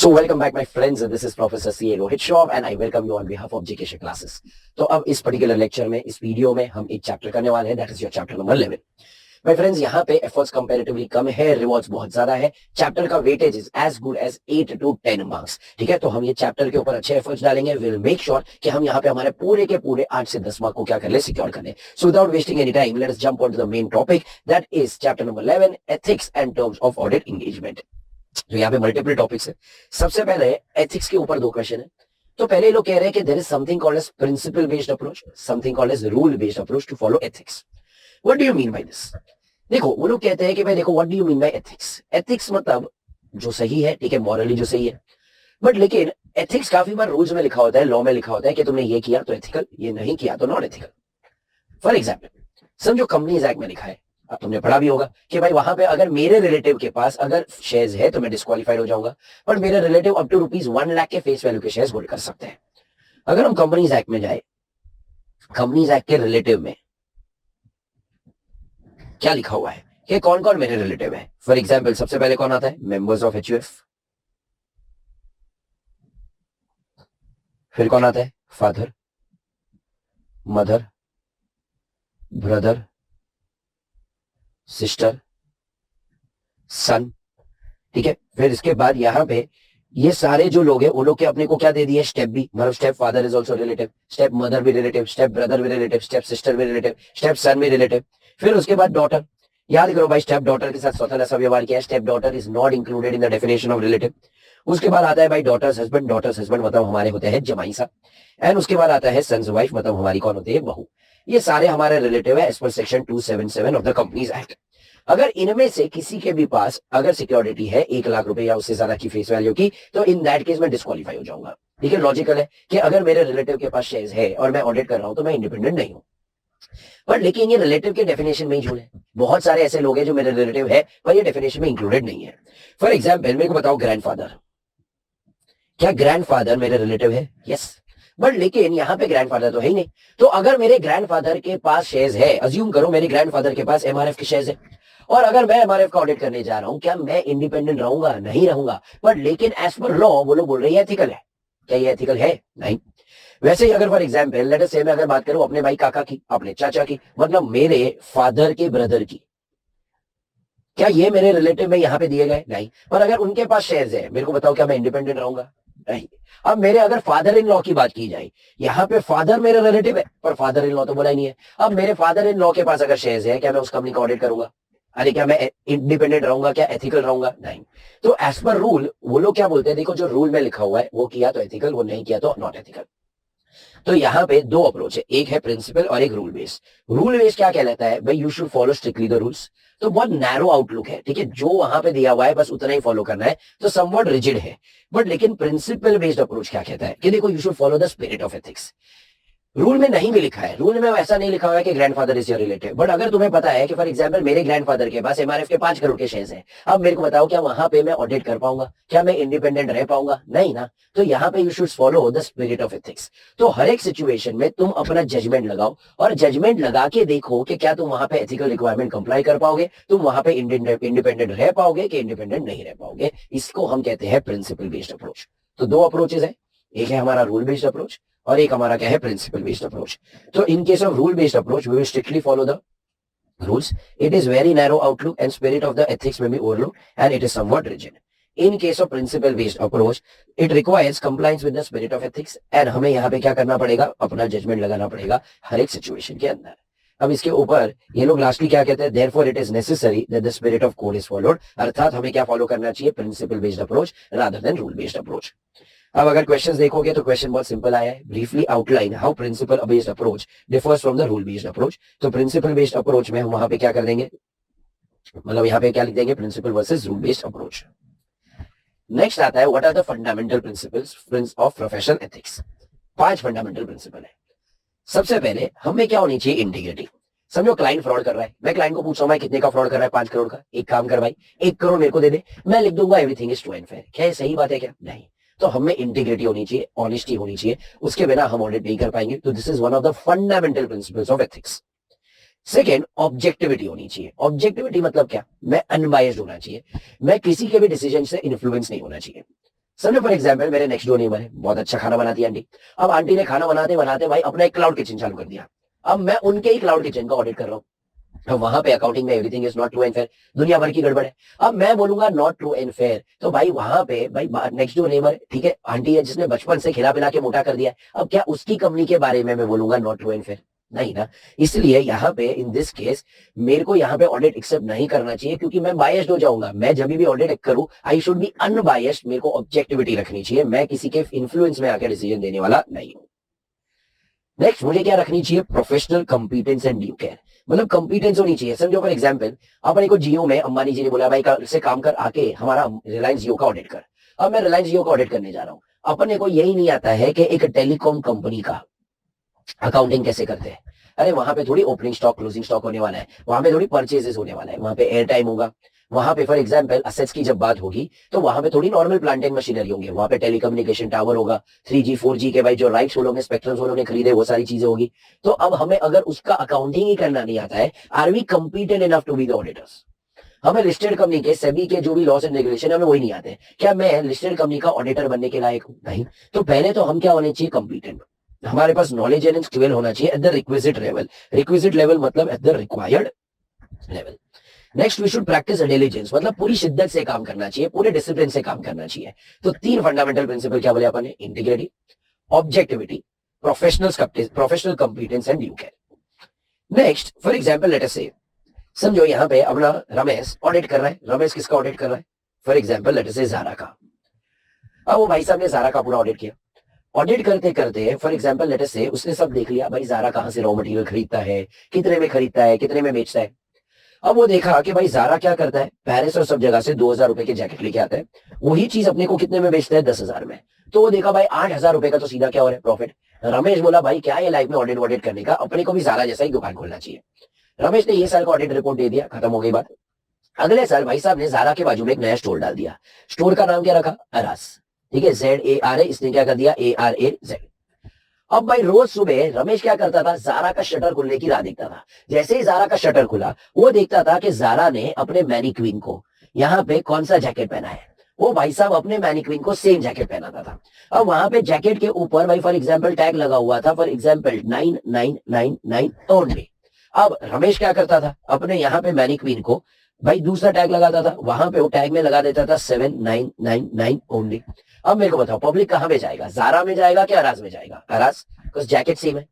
So welcome back my friends, this is Professor C. Rohit Shroff and I welcome you on behalf of GK classes. तो अब इस particular lecture में, इस video में हम एक चैप्टर करने वाले हैं, that is your chapter number 11. My friends, यहाँ पे एफर्ट्स कंपैरेटिवली कम है, रिवॉर्ड्स बहुत ज्यादा है. चैप्टर का weightage is as good as 8 to 10 marks. ठीक है, तो हम ये चैप्टर के ऊपर अच्छे एफर्ट्स डालेंगे. विल मेक श्योर कि हम यहाँ पे हमारे पूरे के पूरे 8 से 10 मार्क को क्या कर ले, सिक्योर कर ले. So without wasting any time, let us jump on to the main topic, that is chapter number 11, ethics and terms of audit engagement. तो यहाँ पे मल्टीपल टॉपिक्स है. सबसे पहले एथिक्स के ऊपर 2 क्वेश्चन है. तो पहले ये लोग कह रहे हैं कि there is something called as principle based approach, something called as rule based approach to follow ethics. What do you mean by this? देखो, वो लोग कहते हैं कि भाई देखो, what do you mean by ethics? Ethics मतलब जो सही है, ठीक है, मॉरली जो सही है. बट लेकिन एथिक्स काफी बार रूल्स में लिखा होता है, लॉ में लिखा होता है कि तुमने ये किया तो एथिकल, ये नहीं किया तो नॉट एथिकल. फॉर एग्जाम्पल, समझो कंपनीज एक्ट में लिखा है, अब तुमने पढ़ा भी होगा कि भाई वहां पे अगर मेरे रिलेटिव के पास अगर शेयर्स है तो मैं डिस्क्वालीफाइड हो जाऊंगा, पर मेरे रिलेटिव अप टू ₹1 लाख के फेस वैल्यू के शेयर्स होल्ड कर सकते हैं. अगर हम कंपनीज एक्ट में जाए, कंपनीज एक्ट के रिलेटिव में क्या लिखा हुआ है कि कौन कौन मेरे रिलेटिव है. फॉर एग्जाम्पल, सबसे पहले कौन आता है? Members of HUF. फिर कौन आता है? फादर, मदर, ब्रदर, सिस्टर, सन. ठीक है, फिर इसके बाद यहाँ पे ये सारे जो लोग हैं, वो लोग के अपने को क्या दे दिए? स्टेप भी, मतलब step father is also relative, step mother भी रिलेटिव, स्टेप ब्रदर भी रिलेटिव, स्टेप सिस्टर भी रिलेटिव, स्टेप सन भी रिलेटिव. फिर उसके बाद डॉटर. याद करो भाई, स्टेप डॉटर के साथ स्वतः सा व्यवहार किया है. Step daughter is not included in the definition of relative. उसके बाद आता है भाई डॉटर्स हस्बैंड. डॉटर्स हस्बैंड मतलब हमारे होते हैं जमाईसा. एंड उसके बाद आता है सन्स वाइफ, मतलब हमारी कौन होती है? बहू. ये सारे हमारे रिलेटिव है एज पर section 277 of the companies act. अगर इनमें से किसी के भी पास अगर सिक्योरिटी है 1 लाख रुपए या उससे ज्यादा की फेस वैल्यू की, तो इन दैट केस मैं डिस्क्वालीफाई हो जाऊंगा. ठीक है, लॉजिकल है कि अगर मेरे रिलेटिव के पास शेयर्स है और मैं ऑडिट कर रहा हूं तो मैं इंडिपेंडेंट नहीं हूं. पर लेकिन ये रिलेटिव के डेफिनेशन में ही झूल है. बहुत सारे ऐसे लोग हैं जो मेरे रिलेटिव है पर ये डेफिनेशन में इंक्लूडेड नहीं है. फॉर एग्जाम्पल, मेरे को बताओ ग्रैंडफादर. क्या ग्रैंडफादर मेरे रिलेटिव है? यस. बट लेकिन यहाँ पे ग्रैंडफादर तो है ही नहीं. तो अगर मेरे ग्रैंडफादर के पास शेयर्स है, अज्यूम करो मेरे ग्रैंडफादर के पास MRF के शेयर्स है, और अगर मैं MRF का ऑडिट करने जा रहा हूं, क्या मैं इंडिपेंडेंट रहूंगा? नहीं रहूंगा. बट लेकिन एज पर लॉ वो लोग बोल रहे हैं एथिकल है. क्या ये एथिकल है? नहीं. वैसे ही अगर फॉर एग्जाम्पल लेट अस से मैं अगर बात करूं अपने भाई काका की, अपने चाचा की, मतलब मेरे फादर के ब्रदर की, क्या ये मेरे रिलेटिव में यहाँ पे दिए गए? नहीं. पर अगर उनके पास शेयर्स है, मेरे को बताओ, क्या मैं इंडिपेंडेंट रहूंगा? नहीं. अब मेरे अगर फादर इन लॉ की बात की जाए, यहाँ पे फादर मेरे रिलेटिव है पर फादर इन लॉ तो बोला ही नहीं है. अब मेरे फादर इन लॉ के पास अगर शेयर्स है, क्या मैं उस कंपनी का ऑडिट करूंगा? अरे क्या मैं इंडिपेंडेंट रहूंगा? क्या एथिकल रहूंगा? नहीं. तो एज पर रूल वो लोग क्या बोलते हैं, देखो जो रूल में लिखा हुआ है वो किया तो एथिकल, वो नहीं किया तो नॉट एथिकल. तो यहाँ पे 2 अप्रोच है, एक है प्रिंसिपल और एक रूल बेस्ड. रूल बेस्ड क्या कहलाता है भाई? You should follow strictly the rules. तो बहुत नैरो आउटलुक है, ठीक है, जो वहां पे दिया हुआ है बस उतना ही फॉलो करना है, तो समवॉट रिजिड है. बट लेकिन प्रिंसिपल बेस्ड अप्रोच क्या कहता है कि देखो, you should follow the spirit of ethics. Rule में नहीं भी लिखा है, रूल में ऐसा नहीं लिखा हुआ है कि grandfather is your relative. But अगर तुम्हें पता है कि फॉर एग्जांपल मेरे ग्रैंडफादर के पास MRF के 5 करोड़ के शेयर्स हैं, अब मेरे को बताओ, क्या वहां पे मैं ऑडिट कर पाऊंगा? क्या मैं इंडिपेंडेंट रह पाऊंगा? नहीं ना. तो यहाँ पे you should follow the spirit of ethics. तो हर एक सिचुएशन में तुम अपना जजमेंट लगाओ और जजमेंट लगा के देखो कि क्या तुम वहां पे एथिकल रिक्वायरमेंट कंप्लाई कर पाओगे, तुम वहां पे इंडिपेंडेंट रह पाओगे कि इंडिपेंडेंट नहीं रह पाओगे. इसको हम कहते हैं प्रिंसिपल बेस्ड अप्रोच. तो 2 अप्रोचेस है, एक है हमारा रूल बेस्ड अप्रोच और एक हमारा क्या है? Principle based approach. तो in case of rule based approach we will strictly follow the rules. It is very narrow outlook and spirit of the ethics may be overlooked and it is somewhat rigid. In case of principle based approach, it requires compliance with the spirit of ethics and हमें यहाँ पे क्या करना पड़ेगा? अपना judgement लगाना पड़ेगा हर एक सिचुएशन के अंदर. अब इसके ऊपर ये लोग लास्टली क्या कहते हैं? therefore it is necessary that the spirit of code is followed. अर्थात हमें क्या फॉलो करना चाहिए? Principal based approach rather than rule based approach. अब अगर क्वेश्चंस देखोगे तो क्वेश्चन बहुत सिंपल आया है. Briefly outline how principal based approach differs from the rule based approach. तो प्रिंसिपल बेस्ड अप्रोच में हम वहां पे क्या कर देंगे, मतलब यहाँ पे क्या लिख देंगे? Principle versus rule based approach. Next आता है what are the fundamental principles of professional ethics. 5 fundamental principle है. सबसे पहले हमें क्या होनी चाहिए? इंटीग्रिटी. समझो क्लाइंट फ्रॉड कर रहा है, मैं क्लाइंट को पूछ रहा हूं भाई कितने का फ्रॉड कर रहा है? 5 करोड़ का. एक काम कर भाई, 1 करोड़ मेरे को दे दे, मैं लिख दूंगा everything is true and fair. क्या ये सही बात है? क्या नहीं. तो हमें इंटीग्रिटी होनी चाहिए, ऑनेस्टी होनी चाहिए, उसके बिना हम ऑडिट नहीं कर पाएंगे. तो this is one of the fundamental principles of ethics. Second, objectivity होनी चाहिए. ऑब्जेक्टिविटी मतलब क्या? मैं अनबायस्ड होना चाहिए, मैं किसी के भी डिसीजन से इन्फ्लुएंस नहीं होना चाहिए. समझो फॉर एग्जाम्पल मेरे नेक्स्ट डोर नेबर है, बहुत अच्छा खाना बनाती है आंटी। अब आंटी ने खाना बनाते बनाते भाई अपना एक क्लाउड किचन चालू कर दिया। अब मैं उनके ही क्लाउड किचन का ऑडिट कर रहा हूँ। तो वहां पे अकाउंटिंग में everything is not true and fair, दुनिया भर की गड़बड़ है। अब मैं बोलूंगा नॉट ट्रू एंड फेयर, तो भाई वहां पे भाई नेक्स्ट डोर नेबर ठीक है आंटी है जिसने बचपन से खिला पिला के मोटा कर दिया है, अब क्या उसकी कंपनी के बारे में मैं बोलूंगा नॉट ट्रू एंड फेयर? नहीं ना। इसलिए यहाँ पे इन दिस केस मेरे को यहाँ पे ऑडिट एक्सेप्ट नहीं करना चाहिए, क्योंकि मैं बायस्ड हो जाऊंगा। मैं जब भी ऑडिट करूं आई शुड बी अनबायस्ड, मेरे को ऑब्जेक्टिविटी रखनी चाहिए, मैं किसी के इन्फ्लुएंस में आकर डिसीजन देने वाला नहीं हूं। नेक्स्ट मुझे क्या रखनी चाहिए? Professional competence and due care, मतलब कंपिटेंस होनी चाहिए। समझो फॉर एग्जांपल अपने को जियो में अंबानी जी ने बोला भाई कल से काम कर आके हमारा रिलायंस जियो का ऑडिट कर। अब मैं रिलायंस जियो का ऑडिट करने जा रहा हूँ, अपने को यही नहीं आता है कि एक टेलीकॉम कंपनी का अकाउंटिंग कैसे करते हैं। अरे वहां पे थोड़ी ओपनिंग स्टॉक क्लोजिंग स्टॉक होने वाला है, वहां पे थोड़ी परचेजेस होने वाला है, वहां पे एयर टाइम होगा, वहां पे फॉर एग्जांपल असेट्स की जब बात होगी तो वहां पे थोड़ी नॉर्मल प्लांट एंड मशीनरी होंगे, वहां पे टेलीकम्युनिकेशन टावर होगा, 3G 4G के भाई जो राइट्स वो लोग ने स्पेक्ट्रम्स वो लोग ने खरीदे, वो सारी चीजें होगी। तो अब हमें अगर उसका अकाउंटिंग ही करना नहीं आता है, are we competent enough to be the auditors? हमें लिस्टेड कंपनी के सेबी के जो भी लॉस एंड रेगुलेशन हमें वही नहीं आते, क्या मैं लिस्टेड कंपनी का ऑडिटर बनने के लायक हूं? नहीं। तो पहले तो हम क्या होने चाहिए? कंपिटेंट। हमारे पास नॉलेज एंड स्किल होना चाहिए at the requisite level. Requisite level मतलब at the required level. Next we should practise diligence, मतलब पूरी शिद्दत से काम करना चाहिए, पूरे डिसिप्लिन से काम करना चाहिए। तो 3 फंडामेंटल प्रिंसिपल क्या बोले अपन ने? Integrity, objectivity, professional competence and due care. Next for example let us से समझो यहाँ पे अपना रमेश ऑडिट कर रहा है। रमेश किसका ऑडिट कर रहा है? फॉर एग्जांपल लेट अस से ज़ारा का। अब वो भाई साहब ने ज़ारा का पूरा ऑडिट किया। ऑडिट करते करते फॉर एग्जांपल लेट अस से उसने सब देख लिया, भाई ज़ारा कहाँ से रॉ मटेरियल खरीदता है, कितने में खरीदता है, कितने में बेचता है। अब वो देखा कि भाई ज़ारा क्या करता है, पेरिस और सब जगह से 2000 रुपए के जैकेट लेके आता है, वही चीज अपने को कितने में बेचता है? 10,000 में। तो वो देखा भाई 8000 रुपए का तो सीधा क्या हो रहा है? प्रॉफिट। रमेश बोला भाई क्या ये लाइफ में ऑडिट वॉडिट करने का, अपने को भी ज़ारा जैसा ही दुकान खोलना चाहिए। रमेश ने ये साल का ऑडिट रिपोर्ट दे दिया, खत्म हो गई बात। अगले साल भाई साहब ने ज़ारा के बाजू में एक नया स्टोर डाल दिया। स्टोर का नाम क्या रखा? अरास। ठीक है, ZARA, इसने क्या कर दिया? ARAZ। अब भाई रोज सुबह रमेश क्या करता था? ज़ारा का शटर खुलने की राह देखता था। जैसे ही ज़ारा का शटर खुला वो देखता था कि ज़ारा ने अपने मैनीक्वीन को यहाँ पे कौन सा जैकेट पहना है। वो भाई साहब अपने मैनीक्वीन को सेम जैकेट पहनाता था। अब वहां पे जैकेट के ऊपर भाई फॉर एग्जाम्पल टैग लगा हुआ था, फॉर एग्जाम्पल 9999 ओनली। अब रमेश क्या करता था? अपने यहाँ पे मैनीक्वीन को भाई दूसरा टैग लगाता था, वहां पे वो टैग में लगा देता था 7999 ओनली। अब मेरे को बताओ पब्लिक कहां पे जाएगा? ज़ारा में जाएगा कि अराज में जाएगा? अराज, बिकॉज जैकेट सेम है।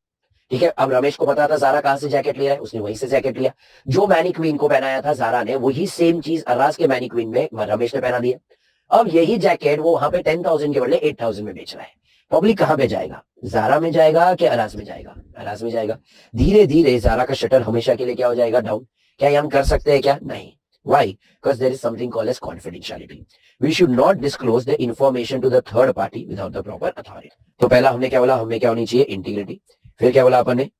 ठीक है, अब रमेश को पता था ज़ारा कहां से जैकेट ले रहा है, उसने वहीं से जैकेट लिया। जो मैनीक्वीन को पहनाया था ज़ारा ने, वही सेम चीज अराज के मैनीक्वीन में रमेश ने पहना दिया। अब यही जैकेट वो वहां पे 10,000 के बदले 8,000 में बेच रहा है। पब्लिक कहां पे जाएगा? ज़ारा में जाएगा कि अराज में जाएगा? अराज में जाएगा। धीरे धीरे ज़ारा का शटर हमेशा के लिए क्या हो जाएगा? डाउन। क्या ये हम कर सकते हैं क्या? नहीं। Why? Because there is something called as confidentiality. We should not disclose the information to the third party without the proper authority. तो पहला हमने क्या बोला? हमें क्या होनी चाहिए? इंटीग्रिटी। फिर क्या बोला अपन ने?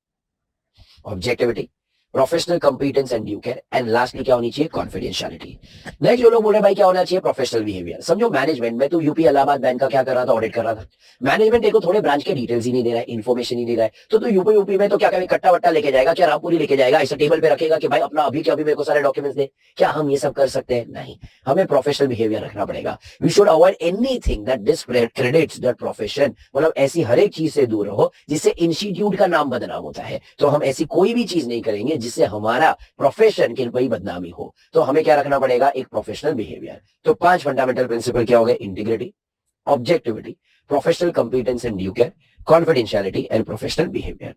Objectivity, professional competence and due care, and lastly क्या होनी चाहिए? कॉन्फिडेंशियलिटी। नेक्स्ट जो लोग बोले भाई क्या होना चाहिए? Professional behaviour. समझो मैनेजमेंट में तो यूपी इलाहाबाद बैंक का क्या कर रहा था? ऑडिट कर रहा था। मैनेजमेंट देखो थोड़े ब्रांच के डिटेल्स ही नहीं दे रहा है, इन्फॉर्मेशन ही नहीं दे रहा है, तो यूपी में तो क्या कभी कट्टा वट्टा लेके जाएगा? क्या रामपुरी लेके जाएगा? ऐसा टेबल पे रखेगा कि भाई अपना अभी के अभी मेरे को सारे डॉक्यूमेंट्स दे? क्या हम ये सब कर सकते हैं? नहीं। हमें प्रोफेशनल बिहेवियर रखना पड़ेगा। We should avoid anything that discredits that profession, मतलब ऐसी हर एक चीज से दूर रहो जिससे इंस्टीट्यूट का नाम बदनाम होता है। तो हम ऐसी कोई भी चीज नहीं करेंगे जिससे हमारा प्रोफेशन की कोई बदनामी हो। तो हमें क्या रखना पड़ेगा? एक प्रोफेशनल बिहेवियर। तो 5 फंडामेंटल प्रिंसिपल क्या हो गए? Integrity, objectivity, professional competence and due care, confidentiality and professional behaviour.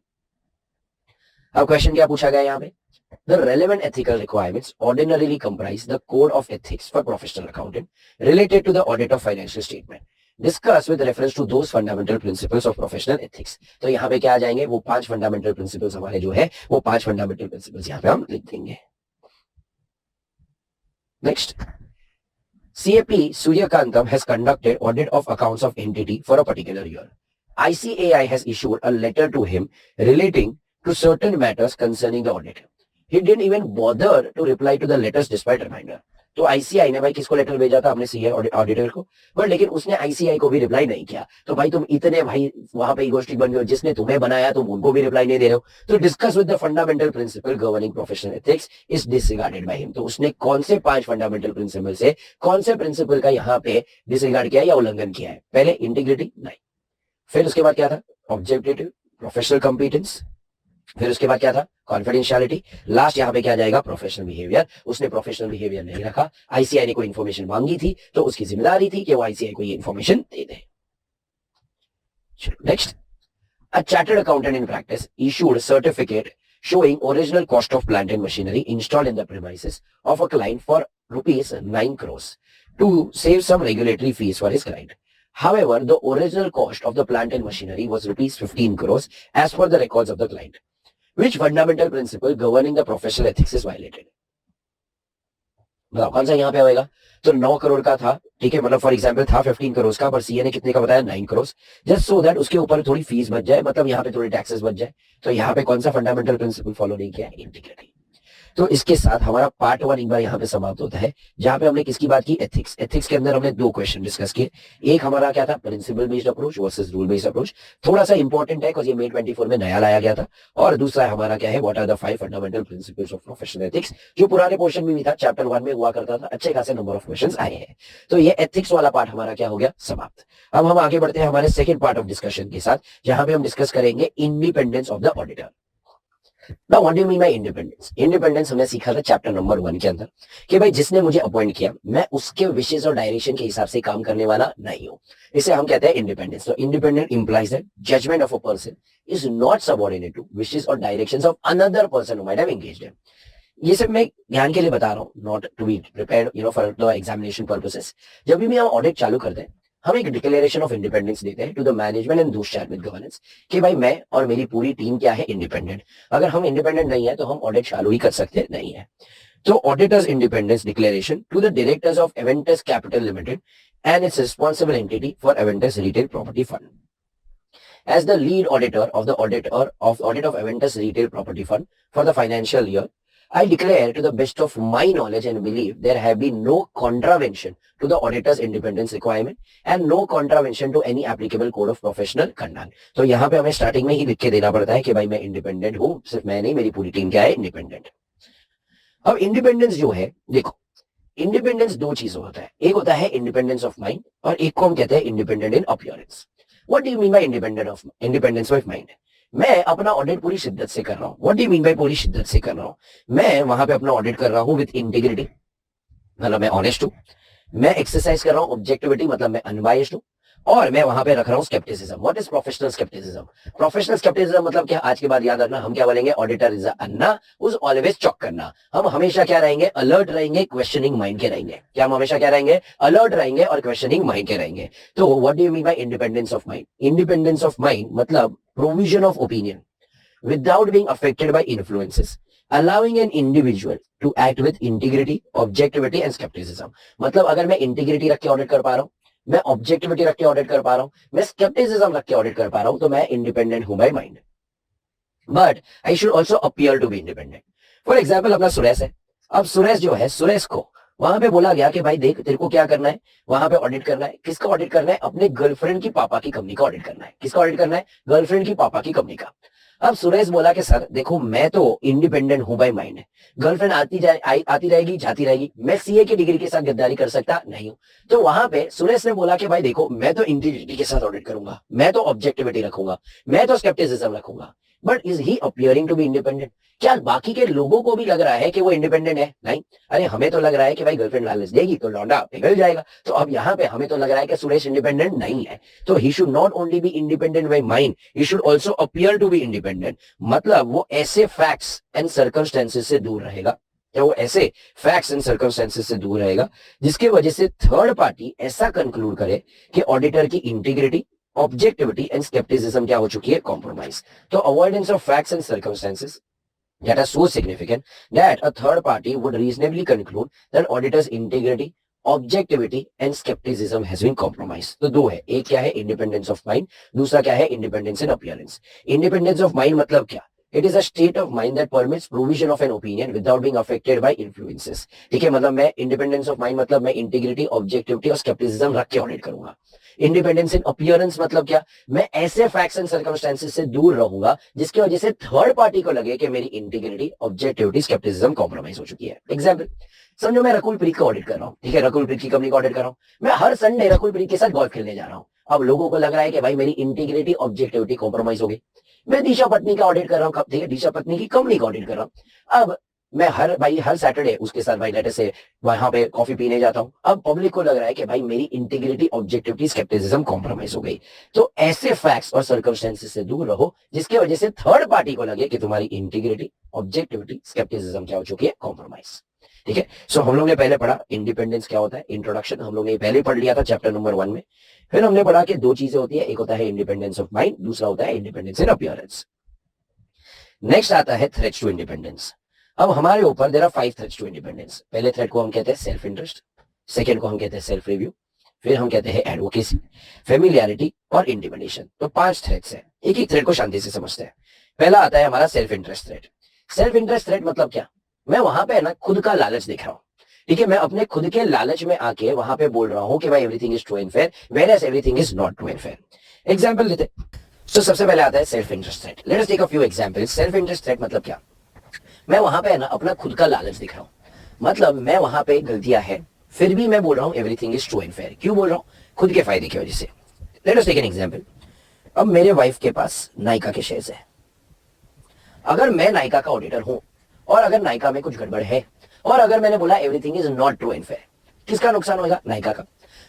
अब क्वेश्चन क्या पूछा गया यहाँ पे? The relevant ethical requirements ordinarily comprise the code of ethics for professional accountant related to the audit of financial statement. Discuss with reference to those fundamental principles of professional ethics. तो यहाँ पे क्या आ जाएंगे? वो 5 फंडामेंटल प्रिंसिपल्स हमारे जो है वो 5 फंडामेंटल प्रिंसिपल्स यहाँ पे हम लिख देंगे। Next, CAP Suryakantam has conducted audit of accounts of entity for a particular year. ICAI has issued a letter to him relating to certain matters concerning the audit. He didn't even bother to reply to the letters despite reminder. तो ICI ने भाई किसको letter भेजा था, अपने CA auditor को, but लेकिन उसने आईसीआई को भी रिप्लाई नहीं किया। तो भाई तुम इतने भाई वहां पे इगोस्टिक बन गए हो, जिसने तुम्हें बनाया तुम उनको भी रिप्लाई नहीं दे रहे हो। तो discuss with the fundamental principle governing professional ethics is disregarded by him. तो उसने कौन से 5 फंडामेंटल प्रिंसिपल से कौन से प्रिंसिपल का यहाँ पे डिसरिगार्ड किया या उल्लंघन किया है? पहले इंटीग्रिटी नहीं, फिर उसके बाद क्या था, ऑब्जेक्टिव प्रोफेशनल कंपिटेंस, फिर उसके बाद क्या था, कॉन्फिडेंशियलिटी, लास्ट यहाँ पे क्या जाएगा, प्रोफेशनल बिहेवियर। उसने प्रोफेशनल बिहेवियर नहीं रखा, आईसीआई ने कोई इन्फॉर्मेशन मांगी थी तो उसकी जिम्मेदारी थी कि वो आईसीआई को ये इन्फॉर्मेशन दे दे। चलो next, a chartered accountant in practice issued certificate showing original cost of plant and machinery installed in the premises of a client for rupees 9 crores to save some regulatory fees for his client. However, the original cost of the plant and machinery was rupees 15 crores as per the records of the client. Which fundamental principle governing the professional ethics is violated? बताओ कौन सा यहाँ पे आएगा? तो 9 करोड़ का था, ठीक है, मतलब फॉर एग्जांपल था 15 करोड़ का, पर सीए ने कितने का बताया, 9 करोड़, जस्ट सो दैट उसके ऊपर थोड़ी फीस बच जाए, मतलब यहाँ पे थोड़ी टैक्सेस बच जाए। तो यहाँ पे कौन सा फंडामेंटल प्रिंसिपल फॉलो नहीं किया, इंटीग्रिटी। तो इसके साथ हमारा पार्ट 1 एक बार यहाँ पे समाप्त होता है, जहां पे हमने किसकी बात की, एथिक्स। एथिक्स के अंदर हमने 2 क्वेश्चन डिस्कस किए। एक हमारा क्या था, principal based approach versus rule based approach, थोड़ा सा इंपॉर्टेंट है बिकॉज़ ये May 24 में नया लाया गया था। और दूसरा हमारा क्या है, what are the 5 fundamental principles of professional ethics, जो पुराने पोर्शन में भी था, चैप्टर 1 में हुआ करता था, अच्छे खासे नंबर ऑफ क्वेश्चंस आए हैं। तो ये एथिक्स वाला पार्ट हमारा क्या हो गया, समाप्त। अब हम आगे बढ़ते हैं हमारे सेकंड पार्ट ऑफ डिस्कशन के साथ, जहां पे हम डिस्कस करेंगे independence of the auditor. Now, what do you mean by independence? Independence हमने सीखा था चैप्टर नंबर 1 के अंदर कि भाई जिसने मुझे अपॉइंट किया, मैं उसके विशेष और डायरेक्शन के हिसाब से काम करने वाला नहीं हूं। इसे हम कहते हैं इंडिपेंडेंस। तो independent implies that judgement of a person is not subordinate to wishes और directions of another person who might have engaged him. ये सिर्फ मैं ज्ञान के लिए बता रहा हूँ, not to be prepared for the examination purposes. जब भी हम ऑडिट चालू करते हैं, हम एक डिक्लेरेशन ऑफ इंडिपेंडेंस देते हैं to the management and those charged with governance कि भाई मैं और मेरी पूरी टीम क्या है, इंडिपेंडेंट। अगर हम इंडिपेंडेंट नहीं है तो हम ऑडिट चालू ही कर सकते नहीं है। तो auditors independence declaration to the directors of Avendus capital limited and its responsible entity for Avendus retail property fund. As the lead auditor of the audit of Aventus Retail Property Fund for the financial year, I declare to the best of my knowledge and belief there have been no contravention to the auditor's independence requirement and no contravention to any applicable code of professional conduct. तो यहाँ पे हमें starting में ही लिख के देना पड़ता है कि भाई मैं इंडिपेंडेंट हूँ, सिर्फ मैं नहीं, मेरी पूरी टीम क्या है, इंडिपेंडेंट। अब इंडिपेंडेंस जो है, देखो इंडिपेंडेंस 2 चीजों होता है, एक होता है इंडिपेंडेंस ऑफ माइंड और एक को हम कहते हैं independent in appearance. What do you mean by independence of mind? मैं अपना ऑडिट पूरी शिद्दत से कर रहा हूँ। What do you mean by पूरी शिद्दत से कर रहा हूँ? मैं वहां पे अपना ऑडिट कर रहा हूँ विद इंटीग्रिटी, मतलब मैं ऑनेस्ट हूँ। मैं एक्सरसाइज कर रहा हूँ ऑब्जेक्टिविटी, मतलब मैं अनबायस्ड हूँ। और मैं वहां पे रख रहा हूँ scepticism. What is professional scepticism? Professional scepticism मतलब क्या, आज के बाद याद रखना, हम क्या बोलेंगे, ऑडिटर इज अन्ना उज ऑलवेज चॉक करना। हम हमेशा क्या रहेंगे, अलर्ट रहेंगे, क्वेश्चनिंग माइंड के रहेंगे। क्या हम हमेशा क्या रहेंगे, अलर्ट रहेंगे और क्वेश्चनिंग माइंड के रहेंगे। तो what do you mean by independence of mind? Independence of mind मतलब provision of opinion without being affected by influences, allowing an individual to act with integrity, objectivity and skepticism। मतलब अगर मैं integrity रख के audit कर पा रहा हूँ, मैं ऑब्जेक्टिविटी रख के ऑडिट कर पा रहा हूं, मैं स्केप्टिसिज्म रख के ऑडिट कर पा रहा हूं, तो मैं इंडिपेंडेंट हूं by mind. But I should also appear to be independent. For example अपना सुरेश है। अब सुरेश जो है, सुरेश को वहां पे बोला गया कि भाई देख तेरे को क्या करना है, वहां पे ऑडिट करना है। किसका ऑडिट करना है? अपने गर्लफ्रेंड की पापा की कंपनी का ऑडिट करना है। किसका ऑडिट करना है? गर्लफ्रेंड की पापा की कंपनी का। अब सुरेश बोला कि सर देखो मैं तो इंडिपेंडेंट हूं बाय माइंड, गर्लफ्रेंड आती रहेगी जाती रहेगी, मैं सीए की डिग्री के साथ गद्दारी कर सकता नहीं हूं। तो वहां पे सुरेश ने बोला कि भाई देखो मैं तो इंटीग्रिटी के साथ ऑडिट करूंगा, मैं तो ऑब्जेक्टिविटी रखूंगा, मैं तो स्केप्टिसिज्म रखूंगा। But is he appearing to be independent? क्या बाकी के लोगों को भी लग रहा है कि वो इंडिपेंडेंट है? नहीं, अरे हमें तो लग रहा है कि भाई गर्लफ्रेंड लालच देगी तो लौंडा पिघल जाएगा। तो अब यहाँ पे हमें तो लग रहा है कि सुरेश इंडिपेंडेंट नहीं है। तो he should not only be independent by mind, he should also appear to be independent. मतलब वो ऐसे फैक्ट्स एंड सर्कमस्टेंसेस से दूर रहेगा, या वो ऐसे फैक्ट्स एंड सर्कमस्टेंसेस से दूर रहेगा जिसकी वजह से थर्ड पार्टी ऐसा कंक्लूड करे कि ऑडिटर की इंटीग्रिटी, ऑब्जेक्टिविटी एंड स्केप्टिसिज्म क्या हो चुकी है, कॉम्प्रोमाइज। तो avoidance of facts and circumstances that are so significant that a third party would reasonably conclude that auditor's integrity, objectivity and skepticism has been compromised। तो 2 है, एक क्या है इंडिपेंडेंस ऑफ माइंड, दूसरा क्या है independence in appearance. Independence of mind मतलब क्या, it is a state of mind that permits provision of an opinion without being affected by influences. ठीक है, मतलब मैं इंडिपेंडेंस ऑफ माइंड मतलब मैं इंटीग्रिटी, ऑब्जेक्टिविटी और स्केप्टिसिज्म रख के ऑडिट करूंगा। इंडिपेंडेंस इन अपीयरेंस मतलब क्या, मैं ऐसे फैक्ट्स एंड सर्कमस्टेंसेस से दूर रहूंगा जिसकी वजह से थर्ड पार्टी को लगे कि मेरी इंटीग्रिटी, ऑब्जेक्टिविटी, स्केप्टिसिज्म कॉम्प्रोमाइज हो चुकी है। एग्जाम्पल, समझो मैं रकुल प्रीत को ऑडिट कर रहा हूँ। ठीक है, रकुल प्रीत की कंपनी को ऑडिट कर रहा हूँ। मैं हर संडे रकुल प्रीत के साथ गोल्फ खेलने जा रहा हूँ। अब लोगों को लग रहा है कि भाई मेरी इंटीग्रिटी, ऑब्जेक्टिविटी कॉम्प्रोमाइज हो गई। मैं दिशा पत्नी का ऑडिट कर रहा हूँ। ठीक है, दिशा पत्नी की कंपनी का ऑडिट कर रहा हूँ। अब मैं हर सैटरडे उसके साथ भाई लेटर से वहां पे कॉफी पीने जाता हूँ। अब पब्लिक को लग रहा है कि भाई मेरी इंटीग्रिटी, ऑब्जेक्टिविटी, स्केप्टिसिज्म कॉम्प्रोमाइज हो गई। तो ऐसे फैक्ट्स और सर्कमस्टेंसेस से दूर रहो जिसकी वजह से थर्ड पार्टी को लगे कि तुम्हारी इंटीग्रिटी, ऑब्जेक्टिविटी, स्केप्टिसिज्म क्या हो चुकी है, कॉम्प्रोमाइज। ठीक है, सो हम लोग ने पहले पढ़ा इंडिपेंडेंस क्या होता है, इंट्रोडक्शन हम लोग ने पहले पढ़ लिया था चैप्टर नंबर 1 में। फिर हमने पढ़ा कि दो चीजें होती है, एक होता है इंडिपेंडेंस ऑफ माइंड, दूसरा होता है इंडिपेंडेंस इन अपीयरेंस। नेक्स्ट आता है थ्रेट्स टू इंडिपेंडेंस। अब हमारे ऊपर there are 5 threats to independence. पहले थ्रेट को हम कहते हैं सेल्फ इंटरेस्ट, सेकंड को हम कहते हैं सेल्फ रिव्यू, फिर हम कहते हैं एडवोकेसी, फेमिलियरिटी और इंटिमिडेशन। तो 5 थ्रेट्स हैं। एक एक थ्रेट को शांति से समझते हैं। पहला आता है हमारा self interest threat. Self interest threat मतलब क्या, मैं वहां पे ना खुद का लालच दिख रहा हूं। ठीक है, मैं अपने खुद के लालच में आके वहां पे बोल रहा हूं कि भाई everything is true and fair, whereas everything is not true and fair. Example लेते हैं। तो सबसे पहले आता है self interest threat. Let us take a few examples. Self interest threat मतलब क्या, मैं वहां पे ना अपना खुद का लालच दिख रहा हूं। मतलब मैं वहां पे गलतियां हैं, फिर भी मैं बोल रहा हूं everything is true and fair. क्यों बोल रहा हूं, खुद के फायदे की वजह से। Let us take an example. अब मेरे वाइफ के पास नायका के शेयर्स है। अगर मैं नायका का ऑडिटर हूं और अगर नायका में कुछ गड़बड़ है और अगर मैंने बोला everything is not true and fair, किसका नुकसान होगा, नायका का।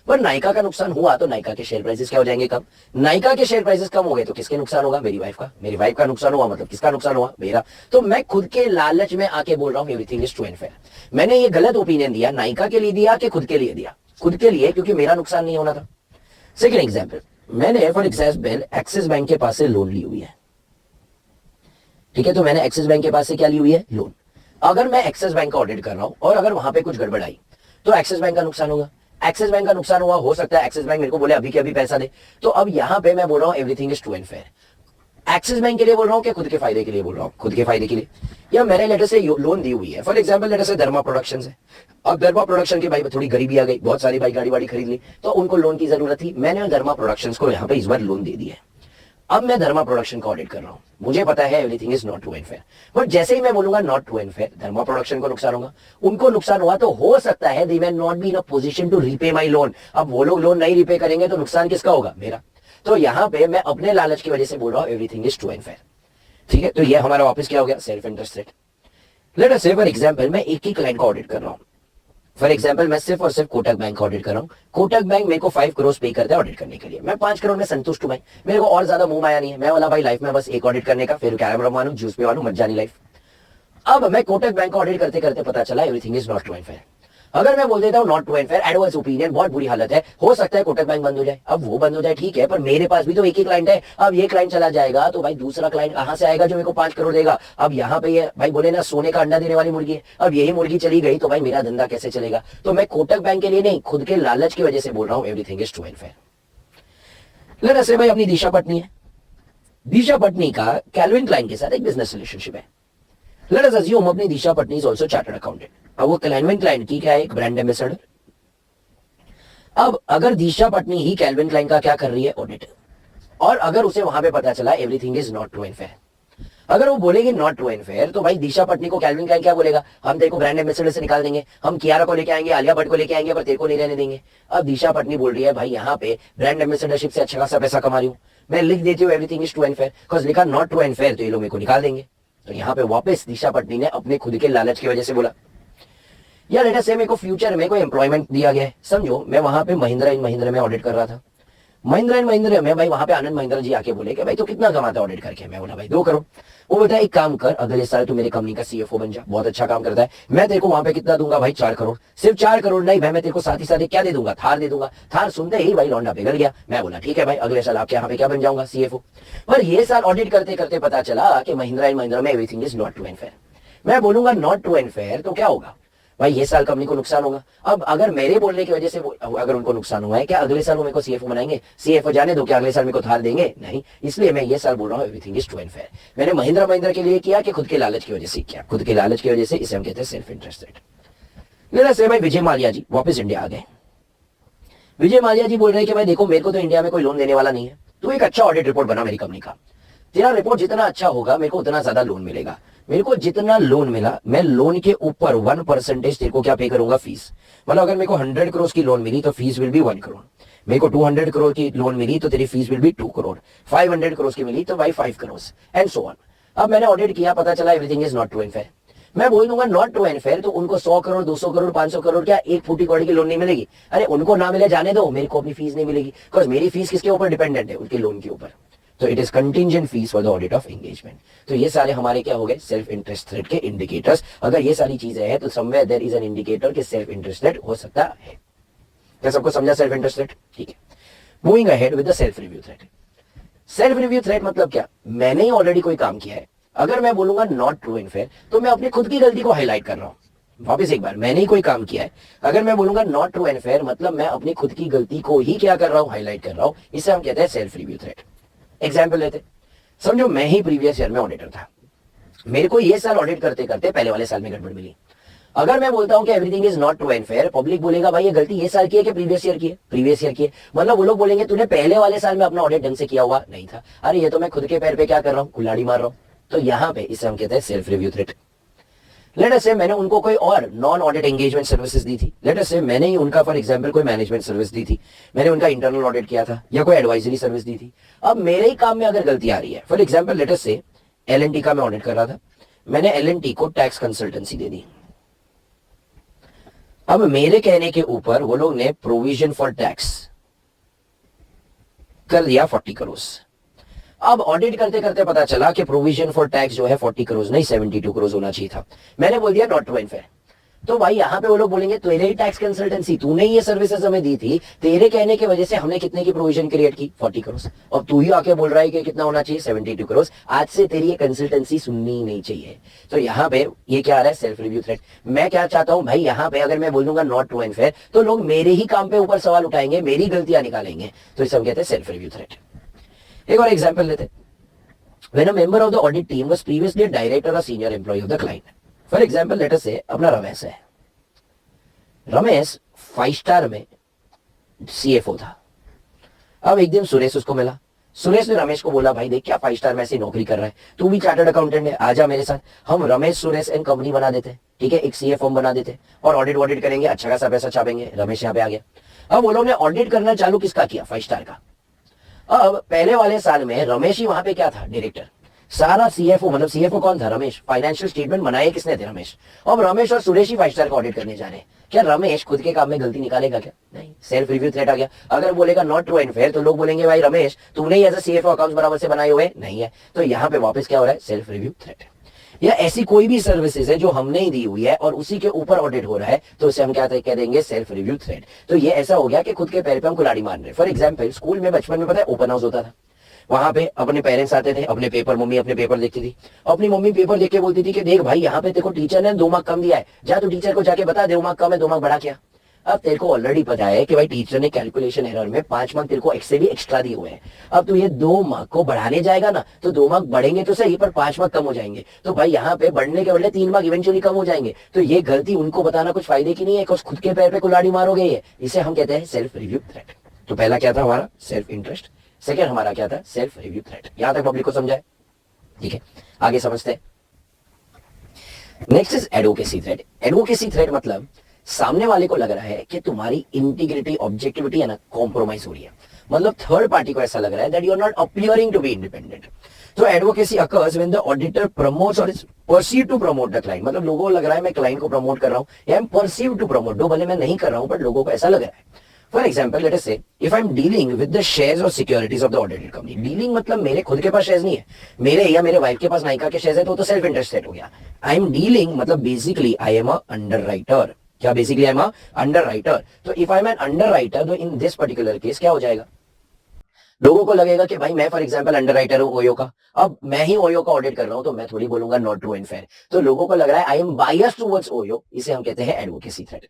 पर नायका का नुकसान हुआ तो नायका के शेयर प्राइसेस क्या हो जाएंगे, कम। नायका के शेयर प्राइसेस कम हो गए तो किसके नुकसान होगा, मेरी वाइफ का। मेरी वाइफ का नुकसान हुआ मतलब किसका नुकसान हुआ, मेरा। तो मैं खुद के लालच में आके बोल रहा हूं everything is true and fair. मैंने ये गलत ओपिनियन दिया, नायका के लिए दिया कि खुद के लिए दिया, खुद के लिए, क्योंकि मेरा नुकसान नहीं होना था। सेकेंड एग्जाम्पल, मैंने फॉर एग्जाम्पल एक्सिस बैंक के पास से लोन ली हुई है। ठीक है, तो मैंने एक्सिस बैंक के पास से क्या ली हुई है, लोन। अगर मैं एक्सिस बैंक का ऑडिट कर रहा हूं और अगर वहां पे कुछ गड़बड़ आई तो एक्सिस बैंक का नुकसान होगा। एक्सिस बैंक का नुकसान हुआ, हो सकता है एक्सिस बैंक मेरे को बोले अभी के अभी पैसा दे। तो अब यहां पे मैं बोल रहा हूं everything is true and fair. Axis bank के लिए बोल रहा हूं कि खुद के फायदे के लिए बोल रहा हूं, खुद के फायदे के लिए। या मेरे लेटर से लोन दी हुई है, फॉर एग्जाम्पल लेटर से धर्मा प्रोडक्शन है। अब धर्मा प्रोडक्शन की भाई थोड़ी गरीबी आ गई, बहुत सारी भाई गाड़ी वाड़ी खरीद ली, तो उनको लोन की जरूरत थी। मैंने धर्मा प्रोडक्शन को यहाँ पे इस बार लोन दे दिया। अब मैं धर्मा प्रोडक्शन का ऑडिट कर रहा हूं, मुझे पता है everything is not true and fair. But जैसे ही मैं बोलूंगा not true and fair, Dharma production को नुकसान होगा, उनको नुकसान हुआ तो हो सकता है they may not be in a position to repay my loan. अब वो लोग लोन नहीं रीपे करेंगे तो नुकसान किसका होगा, मेरा। तो यहां पे मैं अपने लालच की वजह से बोल रहा हूं everything is true and fair. ठीक है, तो ये हमारा वापस क्या हो गया, self interest threat. Let us से फॉर एग्जांपल मैं एक ही क्लाइंट का ऑडिट कर रहा हूं। फॉर एग्जाम्पल मैं सिर्फ और सिर्फ कोटक बैंक का ऑडिट कर रहा हूँ। कोटक बैंक मेरे को 5 करोड़ पे करता है ऑडिट करने के लिए। मैं 5 करोड़ में संतुष्ट हूँ भाई, मेरे को और ज्यादा मुंह माया नहीं है। मैं बोला भाई लाइफ में बस एक ऑडिट करने का, फिर कैरम मानू, जूस पे मानू, मत जानी लाइफ। अब मैं कोटक बैंक का ऑडिट करते करते पता चला everything is not true and fair. अगर मैं बोल देता हूँ not true and fair, adverse opinion, बहुत बुरी हालत है, हो सकता है कोटक बैंक बंद हो जाए। अब वो बंद हो जाए ठीक है, पर मेरे पास भी तो एक ही क्लाइंट है। अब ये क्लाइंट चला जाएगा तो भाई दूसरा क्लाइंट कहां से आएगा जो मेरे को 5 करोड़ देगा। अब यहाँ पे ये भाई बोले ना सोने का अंडा देने वाली मुर्गी है, अब यही मुर्गी चली गई तो भाई मेरा धंधा कैसे चलेगा। तो मैं कोटक बैंक के लिए नहीं, खुद के लालच की वजह से बोल रहा हूँ everything is true and fair. Late us से भाई अपनी दिशा पत्नी है। दिशा पत्नी का कैल्विन क्लाइन के साथ एक बिजनेस रिलेशनशिप है। लेट अस अज्यूम अपनी दिशा पत्नी इज आल्सो चार्टर्ड अकाउंटेंट। अब वो कैल्विन क्लाइन की क्या है, एक ब्रांड एम्बेसडर। अब अगर दिशा पत्नी ही कैल्विन क्लाइन का क्या कर रही है, ऑडिट, और अगर उसे वहां पे पता चला everything is not true and fair, अगर वो बोलेगी नॉट ट्रू एंड फेयर, तो भाई दिशा पत्नी को कैल्विन क्लाइन क्या बोलेगा, हम तेरे को ब्रांड एम्बेसडर से निकाल देंगे, हम कियारा को लेके आएंगे, आलिया भट्ट को लेके आएंगे, पर तेरे को नहीं रहने देंगे। अब दिशा पत्नी बोल रही है भाई यहाँ पे ब्रांड एम्बेसडरशिप से अच्छा खासा पैसा कमा रही हूँ, मैं लिख देती हूँ everything is true and fair, because लिखा नॉट ट्रू एंड फेयर तो ये लोग मेरे को निकाल देंगे। तो यहाँ पे वापस दिशा पत्नी ने अपने खुद के लालच की वजह से बोला। या लेटर से मेरे को फ्यूचर में कोई एम्प्लॉयमेंट दिया गया है, समझो मैं वहां पे महिंद्रा एंड महिंद्रा में ऑडिट कर रहा था। महिंद्रा एंड महिंद्रा में भाई वहां पे आनंद महिंद्रा जी आके बोले कि भाई तो कितना कमाता है ऑडिट करके। मैं बोला भाई 2 करोड़। वो बोलता है एक काम कर, अगले साल तू मेरे कंपनी का सीएफओ बन जा, बहुत अच्छा काम करता है, मैं तेरे को वहां पे कितना दूंगा भाई, 4 करोड़। सिर्फ 4 करोड़ नहीं भाई, मैं तेरे को साथ ही साथ क्या दे दूंगा, थार दे दूंगा। थार सुनते ही भाई लौंडा पिघल गया। मैं बोला ठीक है भाई, अगले साल आपके यहाँ पे क्या बन जाऊंगा, सीएफओ। पर ये साल ऑडिट करते करते पता चला कि महिंद्रा एंड महिंद्रा में everything is not true and fair. मैं बोलूंगा नॉट ट्रू एंड फेयर तो क्या होगा, भाई ये साल कंपनी को नुकसान होगा। अब अगर मेरे बोलने की वजह से अगर उनको नुकसान हुआ है, क्या अगले साल वो मेरे को सीएफओ बनाएंगे? सीएफओ जाने दो, क्या अगले साल मेरे को थार देंगे? नहीं। इसलिए मैं ये साल बोल रहा हूँ everything is true and fair. मैंने महिंद्रा के लिए किया कि खुद के लालच की वजह से किया? खुद के लालच की वजह से। इसे हम कहते हैं सेल्फ इंटरेस्टेड। लेट्स से भाई विजय माल्या जी वापस इंडिया आ गए। विजय माल्या जी बोल रहे हैं कि भाई देखो मेरे को तो इंडिया में कोई लोन देने वाला नहीं है, तो एक अच्छा ऑडिट रिपोर्ट बना मेरी कंपनी का। तेरा रिपोर्ट जितना अच्छा होगा मेरे को उतना ज्यादा लोन मिलेगा। मेरे को जितना लोन मिला, मैं लोन के ऊपर 1% तेरे को क्या पे करूंगा? फीस। मतलब अगर मेरे को 100 करोड़ की लोन मिली तो फीस विल बी 1 करोड़। मेरे को 200 करोड़ की लोन मिली तो तेरी fees will be 2 crore. 500 crore की मिली तो भाई 5 करोड़ एंड सो ऑन। अब मैंने ऑडिट किया, पता चला everything is not true and fair. मैं बोल दूंगा नॉट ट्रू एंड फेयर, तो उनको 100 करोड़ 200 करोड़ 500 करोड़ क्या एक फूटी कौड़ी की लोन नहीं मिलेगी? अरे उनको ना मिले जाने दो, मेरे को अपनी फीस नहीं मिलेगी, बिकॉज मेरी फीस किसके ऊपर डिपेंडेंट है? उनके लोन के ऊपर। तो it is contingent fees for the audit of engagement. तो ये सारे हमारे क्या हो गए? सेल्फ इंटरेस्ट थ्रेट के इंडिकेटर्स। अगर ये सारी चीजें हैं तो somewhere there is an indicator कि सेल्फ इंटरेस्ट थ्रेट हो सकता है। क्या सबको समझा सेल्फ इंटरेस्ट थ्रेट? ठीक है, moving ahead with the self review threat. Self review threat मतलब क्या? मैंने ही ऑलरेडी कोई काम किया है, अगर मैं बोलूंगा नॉट ट्रू एंड फेयर तो मैं अपनी खुद की गलती को हाईलाइट कर रहा हूं। वापस एक बार, मैंने ही कोई काम किया है, अगर मैं बोलूंगा नॉट ट्रू एंड फेयर मतलब मैं अपनी खुद की गलती को ही क्या कर रहा हूं? हाईलाइट कर रहा हूं। इसे हम कहते हैं सेल्फ रिव्यू थ्रेट। एग्जाम्पल लेते, समझो मैं ही प्रीवियस ईयर में ऑडिटर था, मेरे को ये साल ऑडिट करते करते पहले वाले साल में गड़बड़ मिली। अगर मैं बोलता हूं कि everything is not true and fair, public बोलेगा भाई ये गलती ये साल की है कि प्रीवियस ईयर की है? प्रीवियस ईयर की है। मतलब वो लोग बोलेंगे तूने पहले वाले साल में अपना ऑडिट ढंग से किया हुआ नहीं था। अरे ये तो मैं खुद के पैर पे क्या कर रहा हूं? कुल्हाड़ी मार रहा हूं। तो यहां पे इसे हम कहते हैं self review threat. Let us से मैंने उनको कोई और नॉन ऑडिट एंगेजमेंट सर्विसेज दी थी। लेट अस से मैंने ही उनका फॉर एग्जांपल कोई मैनेजमेंट सर्विस दी थी, मैंने उनका इंटरनल ऑडिट किया था या कोई एडवाइजरी सर्विस दी थी। अब मेरे ही काम में अगर गलती आ रही है, फॉर एग्जांपल लेट अस से एल&टी का मैं ऑडिट कर रहा था, मैंने एल&टी को टैक्स कंसल्टेंसी दे दी। अब मेरे कहने के ऊपर वो लोग ने प्रोविजन फॉर टैक्स कर दिया 40 करोड़। अब ऑडिट करते करते पता चला कि प्रोविजन फॉर टैक्स जो है 40 करोड़ नहीं 72 करोड़ होना चाहिए था। मैंने बोल दिया नॉट ट्रू एंड फेयर। तो भाई यहां पे वो लोग बोलेंगे तेरे ही टैक्स कंसल्टेंसी, तूने ही ये सर्विसेज हमें दी थी, तेरे कहने की वजह से हमने कितने की प्रोविजन क्रिएट की? 40 करोड़। और तू ही आके बोल रहा है कि कितना होना चाहिए? 72 करोड़। आज से तेरी ये कंसल्टेंसी सुननी ही नहीं चाहिए। तो यहाँ पे ये क्या आ रहा है? Self review threat. मैं क्या चाहता हूं भाई, यहाँ पे अगर मैं बोल दूंगा नॉट ट्रू एंड फेयर तो लोग मेरे ही काम पे ऊपर सवाल उठाएंगे, मेरी गलतियां निकालेंगे। तो इसे हम कहते हैं सेल्फ रिव्यू थ्रेट। एक और एग्जाम्पल लेते, when a member of the audit team was previously a director or senior employee of the client. For example, let us say अपना रमेश है, रमेश 5 स्टार में सीएफओ था। अब एक दिन सुरेश उसको मिला, सुरेश ने रमेश को बोला भाई देख क्या 5 स्टार में ऐसी नौकरी कर रहा है, तू भी चार्टर्ड अकाउंटेंट है, आजा मेरे साथ, हम रमेश सुरेश एंड कंपनी बना देते, ठीक है, एक सीए फॉर्म बना देते और ऑडिट करेंगे, अच्छा खासा पैसा छापेंगे। रमेश यहाँ पे आ गया। अब वो लोग ने ऑडिट करना चालू किसका किया? 5 स्टार का। अब पहले वाले साल में रमेश ही वहां पे क्या था? डायरेक्टर। सारा सीएफओ, मतलब सीएफओ कौन था? रमेश। फाइनेंशियल स्टेटमेंट बनाए किसने थे? रमेश। अब रमेश और सुरेश ही 5 स्टार का ऑडिट करने जा रहे हैं। क्या रमेश खुद के काम में गलती निकालेगा क्या? नहीं। सेल्फ रिव्यू थ्रेट आ गया। अगर बोलेगा नॉट ट्रू एंड फेयर तो लोग बोलेंगे भाई रमेश तूने ही एज अ सीएफओ अकाउंट्स बराबर से बनाए हुए नहीं है। तो यहाँ पे वापस क्या हो रहा है? Self review threat. या ऐसी कोई भी सर्विसेज है जो हमने ही दी हुई है और उसी के ऊपर ऑडिट हो रहा है तो उसे हम क्या कह देंगे? Self review threat. तो ये ऐसा हो गया कि खुद के पैर पे हम कुल्हाड़ी मार रहे हैं। फॉर एग्जाम्पल स्कूल में बचपन में पता है ओपन हाउस होता था, वहां पे अपने पेरेंट्स आते थे, अपने पेपर, मम्मी अपने पेपर देखती थी, अपनी मम्मी पेपर देख के बोलती थी कि देख भाई यहाँ पे देखो टीचर ने 2 मार्क कम दिया है, जा तू टीचर को जाके बता 2 मार्क कम है, 2 मार्क बढ़ा क्या। अब तेरे को ऑलरेडी पता है कि भाई टीचर ने कैलकुलेशन एरर में 5 मार्क तेरे को एक्से भी एक्स्ट्रा दिए हुए हैं। अब तू ये 2 मार्क को बढ़ाने जाएगा ना तो 2 मार्क बढ़ेंगे तो सही पर 5 मार्क कम हो जाएंगे। तो भाई यहाँ पे बढ़ने के बदले 3 मार्क इवेंचुअली कम हो जाएंगे। तो ये गलती उनको बताना कुछ फायदे की नहीं है, खुद के पैर पे कुल्हाड़ी मारोगे। ये इसे हम कहते हैं सेल्फ रिव्यू थ्रेट। तो पहला क्या था हमारा? Self interest. सेकेंड हमारा क्या था? Self review threat. यहां तक पब्लिक को समझाए? ठीक है, आगे समझते हैं। Next is advocacy threat. Advocacy threat मतलब सामने वाले को लग रहा है कि तुम्हारी इंटीग्रिटी, ऑब्जेक्टिविटी है ना कॉम्प्रोमाइज हो रही है। मतलब थर्ड पार्टी को ऐसा लग रहा है that you are not appearing to be independent. तो advocacy occurs when the auditor promotes और is perceived to promote the client. मतलब लोगों को लग रहा है मैं क्लाइंट को प्रमोट कर रहा हूं या I am perceived to promote, though भले मैं नहीं कर रहा हूं बट लोगों को ऐसा लग रहा है। For example let us say if I am dealing with the shares और securities of the audited company. Dealing मतलब मेरे खुद के पास शेयर्स नहीं है, मेरे या मेरे वाइफ के पास नायका के शेयर्स है तो सेल्फ इंटरेस्टेड हो गया। आई एम डीलिंग मतलब basically I am a underwriter. क्या basically I am a underwriter. तो if I am an underwriter तो इन दिस पर्टिकुलर केस क्या हो जाएगा? लोगों को लगेगा कि भाई मैं फॉर एग्जांपल अंडरराइटर हूं ओयो का, अब मैं ही ओयो का ऑडिट कर रहा हूं तो मैं थोड़ी बोलूंगा नॉट ट्रू एंड फेयर, तो लोगों को लग रहा है I am biased towards OYO, इसे हम कहते हैं एडवोकेसी थ्रेट।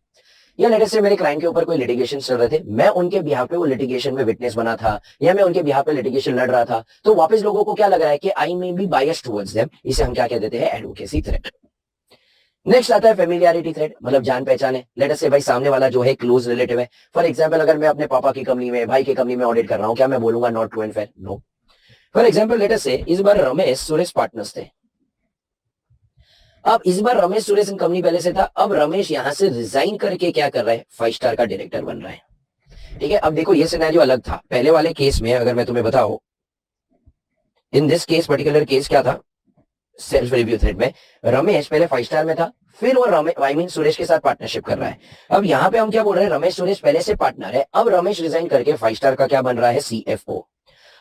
या लेटर से मेरे क्लाइंट के ऊपर कोई लिटिगेशन चल रहे थे, मैं उनके बिहाफ पे वो लिटिगेशन में विटनेस बना था, या मैं उनके बिहाफ पे लिटिगेशन लड़ रहा था, तो वापस लोगों को क्या लग रहा है कि I may be biased towards them, इसे हम क्या कह देते हैं एडवोकेसी थ्रेट। नेक्स्ट आता है फेमिलियरिटी थ्रेट, मतलब जान पहचान है। लेट अस से भाई सामने वाला जो है क्लोज रिलेटिव है। फॉर एग्जांपल अगर मैं अपने पापा की कंपनी में, भाई की कंपनी में ऑडिट कर रहा हूं, क्या मैं बोलूंगा not true and fair? No. For example let us say इस बार रमेश सुरेश पार्टनर्स थे। अब इस बार रमेश सुरेश कंपनी पहले से था, अब रमेश यहां से रिजाइन करके क्या कर रहा है, 5 स्टार का डायरेक्टर बन रहा है। ठीक है, अब देखो ये सिनेरियो अलग था। पहले वाले केस में अगर मैं तुम्हें बताऊं, in this case particular case क्या था, सेल्फ रिव्यू थ्रेड में रमेश पहले 5 स्टार में था, फिर वो रमेश आई मीन सुरेश के साथ पार्टनरशिप कर रहा है। अब यहाँ पे हम क्या बोल रहे हैं, रमेश सुरेश पहले से पार्टनर है, अब रमेश रिजाइन करके 5 स्टार का क्या बन रहा है, सीएफओ।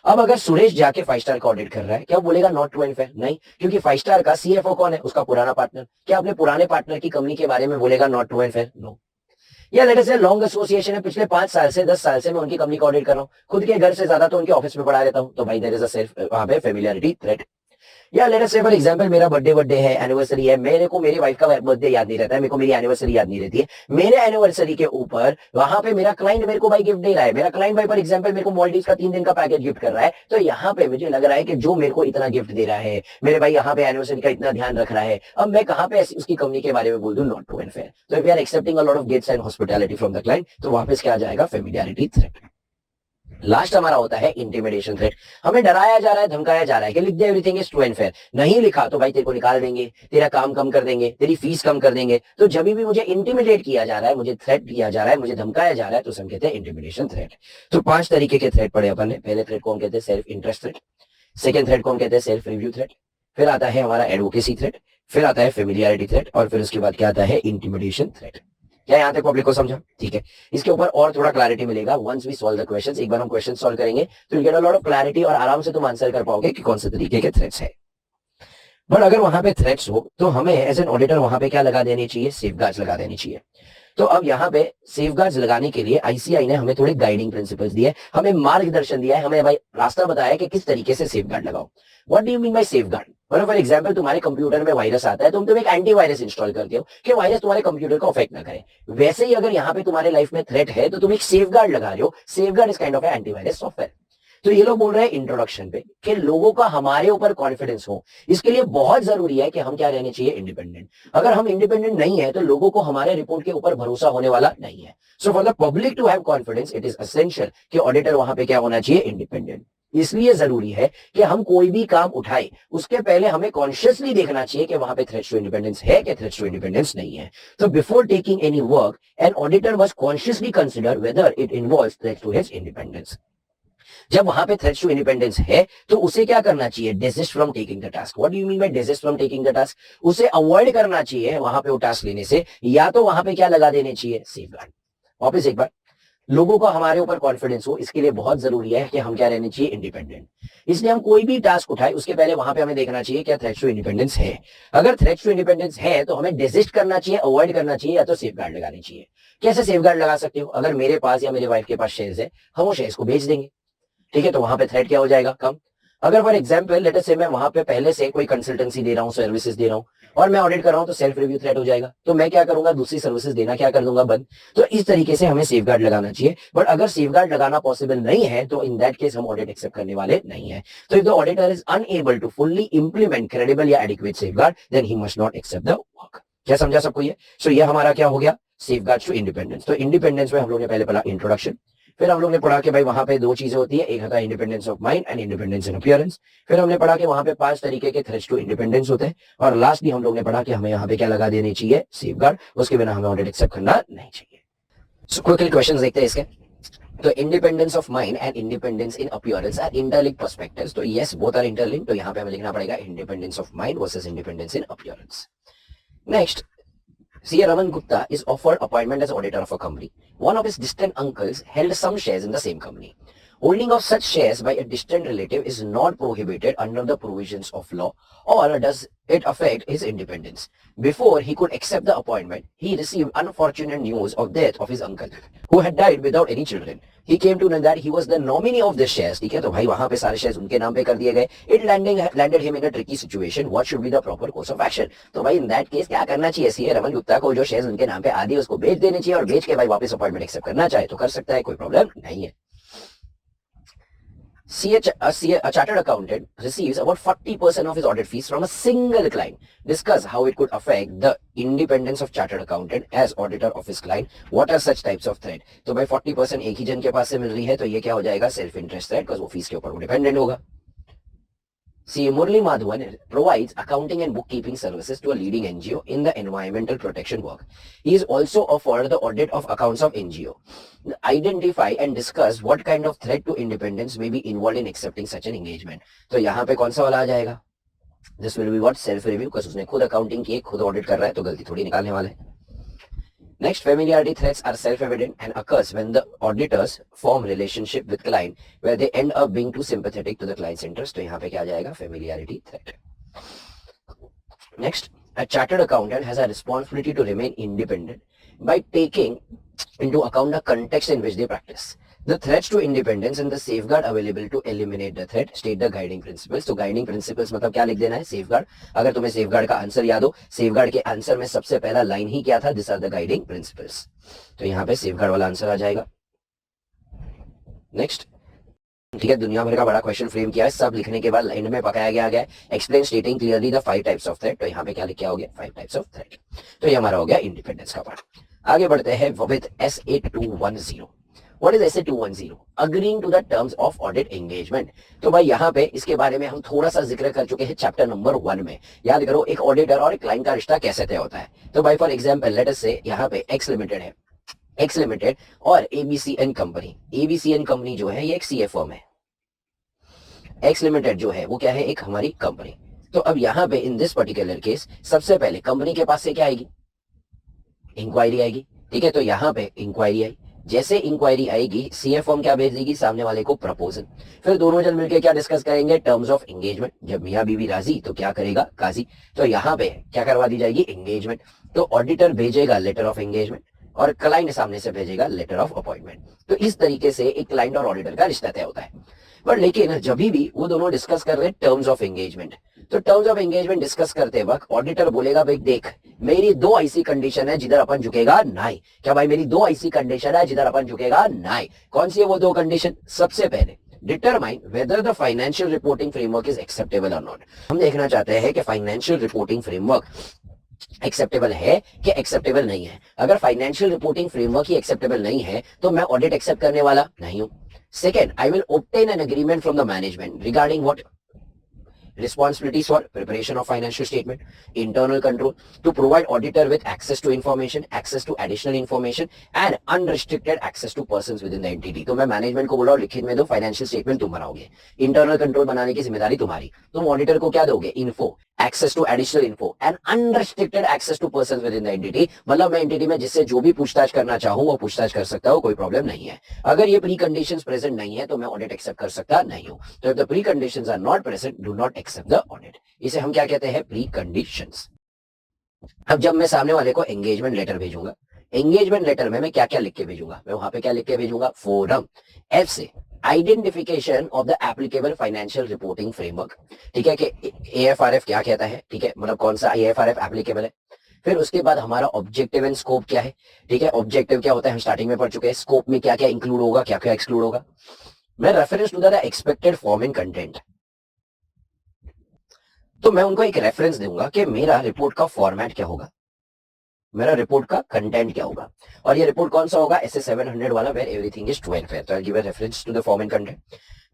अब अगर सुरेश जाके 5 स्टार का ऑडिट कर रहा है, क्या बोलेगा नॉट ट्रू एंड फेयर? नहीं, क्योंकि 5 स्टार का सीएफओ कौन है, उसका पुराना पार्टनर। क्या अपने पुराने पार्टनर की कंपनी के बारे में बोलेगा not true and fair? No. या let us say long association है, पिछले 5 साल से 10 साल से मैं उनकी कंपनी का ऑडिट कर रहा हूँ, खुद के घर से ज्यादा तो उनके ऑफिस में पढ़ा रहता हूँ, तो भाई देयर इज अ सेल्फ वहां पे फेमिलियरिटी थ्रेट। या लेट अस से फॉर एग्जांपल मेरा बर्थडे है, एनिवर्सरी है, मेरे को मेरी वाइफ का बर्थडे याद नहीं रहता है, मेरे को मेरी एनिवर्सरी याद नहीं रहती है, मेरे एनिवर्सरी के ऊपर वहां पे मेरा क्लाइंट मेरे को भाई गिफ्ट दे रहा है, मेरा क्लाइंट भाई फॉर एग्जांपल मेरे को मॉलडीव का 3 दिन का पैकेज गिफ्ट कर रहा है, तो यहाँ पे मुझे लग रहा है कि जो मेरे को इतना गिफ्ट दे रहा है, मेरे भाई यहाँ पे एनिवर्सरी का इतना ध्यान रख रहा है, अब मैं कहाँ पे उसकी कंपनी के बारे में बोल दूं नॉट ट्रू एंड फेयर? तो if we are accepting a lot of gifts and hospitality from the client, तो वापस क्या आ जाएगा, फेमिलियरिटी थ्रेट। लास्ट हमारा होता है इंटिमिडेशन थ्रेट। हमें डराया जा रहा है, धमकाया जा रहा है कि लिख दे everything is true and fair, नहीं लिखा तो भाई तेरे को निकाल देंगे, तेरा काम कम कर देंगे, तेरी फीस कम कर देंगे। तो जब भी मुझे इंटिमिडेट किया जा रहा है, मुझे थ्रेट किया जा रहा है, मुझे धमकाया जा रहा है, तो हम कहते हैं इंटिमिडेशन थ्रेट। तो 5 तरीके के थ्रेट पढ़े अपन ने। पहले थ्रेट को हम कहते हैं self interest threat, second threat को हम कहते हैं सेल्फ रिव्यू थ्रेट, फिर आता है हमारा एडवोकेसी थ्रेट, फिर आता है फेमिलियरिटी थ्रेट, और फिर उसके बाद क्या आता है, इंटिमिडेशन थ्रेट। क्या यहाँ तक पब्लिक को समझा? ठीक है, इसके ऊपर और थोड़ा क्लैरिटी मिलेगा once we solve the questions. एक बार हम क्वेश्चन सॉल्व करेंगे तो you get a lot of clarity, और आराम से तुम आंसर कर पाओगे कि कौन से तरीके के थ्रेट्स है। बट अगर वहां पे थ्रेट्स हो तो हमें एज एन ऑडिटर वहां पे क्या लगा देनी चाहिए, सेफगार्ड्स लगा देनी चाहिए। तो अब यहाँ पे सेफगार्ड्स लगाने के लिए आईसीआई ने हमें थोड़े गाइडिंग प्रिंसिपल्स दिए, हमें मार्गदर्शन दिया है, हमें भाई रास्ता बताया है कि किस तरीके से सेफगार्ड लगाओ। What do you mean bye safeguard? For example तुम्हारे कंप्यूटर में वायरस आता है, तुम एक एंटीवायरस इंस्टॉल करते हो कि वायरस तुम्हारे कंप्यूटर को अफेक्ट ना करे। वैसे ही अगर यहाँ पे तुम्हारे लाइफ में थ्रेट है तो तुम एक सेफगार्ड लगा रहे हो। Safeguard is kind of antivirus software. तो ये लोग बोल रहे हैं इंट्रोडक्शन पे कि लोगों का हमारे ऊपर कॉन्फिडेंस हो, इसके लिए बहुत जरूरी है कि हम क्या रहने चाहिए, इंडिपेंडेंट। अगर हम इंडिपेंडेंट नहीं है तो लोगों को हमारे रिपोर्ट के ऊपर भरोसा होने वाला नहीं है। So for the public to have confidence it is essential कि ऑडिटर वहां पे क्या होना चाहिए, इंडिपेंडेंट। इसलिए जरूरी है कि हम कोई भी काम उठाए उसके पहले हमें कॉन्शियसली देखना चाहिए कि वहां पे थ्रेट्स टू इंडिपेंडेंस है कि थ्रेट्स टू इंडिपेंडेंस नहीं है। तो before taking any work an auditor must consciously consider whether it involves threats to his independence. जब वहां पे थ्रेट्स टू इंडिपेंडेंस है तो उसे क्या करना चाहिए, desist from taking the task. What do you mean bye desist from taking the task? उसे अवॉइड करना चाहिए वहां पे वो टास्क लेने से, या तो वहां पे क्या लगा देने चाहिए, सेफगार्ड। वापस एक बार, लोगों को हमारे ऊपर कॉन्फिडेंस हो इसके लिए बहुत जरूरी है कि हम क्या रहने चाहिए, इंडिपेंडेंट। इसलिए हम कोई भी टास्क उठाए उसके पहले वहां पे हमें देखना चाहिए क्या थ्रेट्स टू इंडिपेंडेंस है। अगर थ्रेट्स टू इंडिपेंडेंस है तो हमें डेजिस्ट करना चाहिए, अवॉइड करना चाहिए, या तो सेफगार्ड लगानी चाहिए। कैसे सेफगार्ड लगा सकते हो? अगर मेरे पास या मेरे वाइफ के पास शेयर्स है, हम वो शेयर्स को बेच देंगे, ठीक है, तो वहां पे थ्रेट क्या हो जाएगा, कम। अगर फॉर एग्जाम्पल लेट अस से मैं वहां पे पहले से कोई कंसल्टेंसी दे रहा हूँ, सर्विसेज दे रहा हूँ, और मैं ऑडिट कर रहा हूँ, तो सेल्फ रिव्यू थ्रेट हो जाएगा, तो मैं क्या करूंगा, दूसरी सर्विसेज देना क्या कर दूंगा, बंद। तो इस तरीके से हमें सेफगार्ड लगाना चाहिए। बट अगर सेफगार्ड लगाना पॉसिबल नहीं है तो इन दैट केस हम ऑडिट एक्सेप्ट करने वाले नहीं है। तो if the auditor is unable to fully implement credible या adequate safeguard then he must not accept the work. क्या समझा सबको ये? सो ये हमारा क्या हो गया, सेफगार्ड्स टू इंडिपेंडेंस। तो इंडिपेंडेंस में हम लोग ने पहले पढ़ा इंट्रोडक्शन, फिर हम लोग ने पढ़ा कि भाई वहां पे 2 चीजें होती है, एक होता है independence of mind and independence in appearance. फिर हमने पढ़ा कि वहां पे 5 तरीके के थ्रेट्स टू इंडिपेंडेंस होते हैं, और लास्ट भी हम लोग ने पढ़ा कि हमें यहाँ पे क्या लगा देनी चाहिए, सेफगार्ड। उसके बिना हमें ऑडिट एक्सेप्ट करना नहीं चाहिए। सो क्विकली क्वेश्चंस देखते हैं इसके। तो independence of mind and independence in appearance are interlinked perspectives. तो यस बोथ आर इंटरलिंक्ड, तो यहाँ पे हमें लिखना पड़ेगा independence of mind versus independence in appearance. Next, C.A. Raman Gupta is offered appointment as auditor of a company. One of his distant uncles held some shares in the same company. Holding of such shares by a distant relative is not prohibited under the provisions of law, or does it affect his independence? Before he could accept the appointment, he received unfortunate news of death of his uncle, who had died without any children. He came to know that he was the nominee of the shares. ठीक है, तो भाई वहां पे सारे shares उनके नाम पे कर दिए गए. It landed him in a tricky situation. What should be the proper course of action? तो भाई in that case क्या करना चाहिए? सीए रमन गुप्ता को जो shares उनके नाम पे आदि उसको बेच देने चाहिए, और बेच के भाई वापस अपॉइंटमेंट एक्सेप्ट करना चाहे तो कर सकता है, कोई प्रॉब्लम नहीं है. A chartered accountant receives about 40% of his audit fees from a single client. Discuss how it could affect the independence of chartered accountant as auditor of his client. What are such types of threat? तो भाई 40% एक ही जन के पास से मिल रही है, तो ये क्या हो जाएगा? सेल्फ इंटरेस्ट थ्रेट, बिकॉज वो फीस के ऊपर वो डिपेंडेंट होगा. See, Murli Madhavan provides accounting and bookkeeping services to a leading NGO in the environmental protection work. He is also offered the audit of accounts of NGO. Identify and discuss what kind of threat to independence may be involved in accepting such an engagement. तो यहाँ पे कौन सा वाला आ जाएगा? This will be what? Self review, because उसने खुद accounting की, खुद audit कर रहा है, तो गलती थोड़ी निकालने वाला है. Next, familiarity threats are self-evident and occurs when the auditors form relationship with client where they end up being too sympathetic to the client's interest. तो यहाँ पे क्या आ जाएगा? Familiarity threat. Next, a chartered accountant has a responsibility to remain independent by taking into account the context in which they practice. The threats to independence and the safeguard available to eliminate the threat. State the guiding principles. तो guiding principles मतलब क्या लिख देना है? safeguard. अगर तुम्हें safeguard का answer याद हो, safeguard के आंसर में सबसे पहला लाइन ही क्या था? These are the guiding principles. तो यहाँ पे safeguard वाला आंसर आ जाएगा. नेक्स्ट, ठीक है, दुनिया भर का बड़ा क्वेश्चन फ्रेम किया है, सब लिखने के बाद लाइन में पकाया गया है. Explain स्टेटिंग clearly the 5 types of threat. तो यहाँ पे क्या लिखा हो गया? 5 टाइप्स ऑफ थ्रेट. तो ये हमारा हो गया इंडिपेंडेंस का पार्ट. आगे बढ़ते हैं with SA210. What is SA210? Agreeing to the terms of audit engagement. तो भाई यहाँ पे इसके बारे में हम थोड़ा सा जिक्र कर चुके हैं चैप्टर नंबर 1 में. याद करो एक ऑडिटर और एक क्लाइंट का रिश्ता कैसे तय होता है. तो भाई फॉर एग्जांपल लेट अस से यहाँ पे एक्स लिमिटेड है, एक्स लिमिटेड और एबीसीएन कंपनी. एबीसीएन कंपनी जो है ये एक सीए फर्म है. एक्स लिमिटेड जो है वो क्या है? एक हमारी कंपनी. तो अब यहाँ पे इन दिस पर्टिकुलर केस सबसे पहले कंपनी के पास से क्या आएगी? इंक्वायरी आएगी. ठीक है, तो यहाँ पे इंक्वायरी आई. जैसे इंक्वायरी आएगी सीए फर्म क्या भेज देगी? सामने वाले को प्रपोजल. फिर दोनों जन मिलकर क्या डिस्कस करेंगे? Terms of engagement. जब मियां बीवी राजी तो क्या करेगा? काजी. तो यहाँ पे क्या करवा दी जाएगी? एंगेजमेंट. तो ऑडिटर भेजेगा लेटर ऑफ एंगेजमेंट और क्लाइंट सामने से भेजेगा लेटर ऑफ अपॉइंटमेंट. तो इस तरीके से एक क्लाइंट और ऑडिटर का रिश्ता तय होता है. पर लेकिन जब भी वो दोनों डिस्कस कर रहे हैं टर्म्स ऑफ एंगेजमेंट, तो टर्म्स ऑफ एंगेजमेंट डिस्कस करते वक्त ऑडिटर बोलेगा भाई देख मेरी 2 ऐसी कंडीशन है जिधर अपन झुकेगा नहीं. क्या भाई? मेरी 2 ऐसी कंडीशन है जिधर अपन झुकेगा नहीं. कौन सी है वो 2 कंडीशन? सबसे पहले determine whether the financial reporting framework is acceptable और नॉट. हम देखना चाहते हैं कि फाइनेंशियल रिपोर्टिंग फ्रेमवर्क एक्सेप्टेबल है कि एक्सेप्टेबल नहीं है. अगर फाइनेंशियल रिपोर्टिंग फ्रेमवर्क ही एक्सेप्टेबल नहीं है तो मैं ऑडिट एक्सेप्ट करने वाला नहीं हूं. Second, I will obtain an agreement from the management regarding what? Responsibilities for preparation of financial statement, internal control, to provide auditor with access to information, access to additional information and unrestricted access to persons within the entity. तो मैं management को बोल रहा हूँ लिखित में दो, financial statement तुम बनाओगे, इंटरनल कंट्रोल बनाने की जिम्मेदारी तुम्हारी. तुम ऑडिटर को क्या दोगे? Info, access to additional info and unrestricted access to persons within the entity. मतलब मैं एंटिटी में जिससे जो भी पूछताछ करना चाहूं वो पूछताछ कर सकता हूं, कोई प्रॉब्लम नहीं है. अगर ये प्री कंडीशंस प्रेजेंट नहीं है तो मैं ऑडिट एक्सेप्ट कर सकता नहीं हूं. तो if the preconditions are not present do not accept the audit. इसे हम क्या कहते हैं? Preconditions. अब जब मैं सामने वाले को एंगेजमेंट लेटर भेजूंगा, एंगेजमेंट लेटर में मैं क्या क्या लिख के भेजूंगा? मैं वहां पे क्या लिख के भेजूंगा? फोरम. एफ से identification of the applicable financial reporting framework. ठीक है, कि एएफआरएफ क्या कहता है, ठीक है, मतलब कौन सा एएफआरएफ एप्लीकेबल है. फिर उसके बाद हमारा ऑब्जेक्टिव एंड स्कोप क्या है. ठीक है, ऑब्जेक्टिव क्या होता है हम स्टार्टिंग में पढ़ चुके हैं. स्कोप में क्या क्या इंक्लूड होगा, क्या क्या एक्सक्लूड होगा. मैं reference to the expected form and content, तो मैं उनको एक रेफरेंस दूंगा कि मेरा रिपोर्ट का फॉर्मेट क्या होगा, मेरा रिपोर्ट का कंटेंट क्या होगा. और ये रिपोर्ट कौन सा होगा? एसए 700 वाला, वेयर एवरीथिंग इज 12 है. तो I give a reference to the form and content.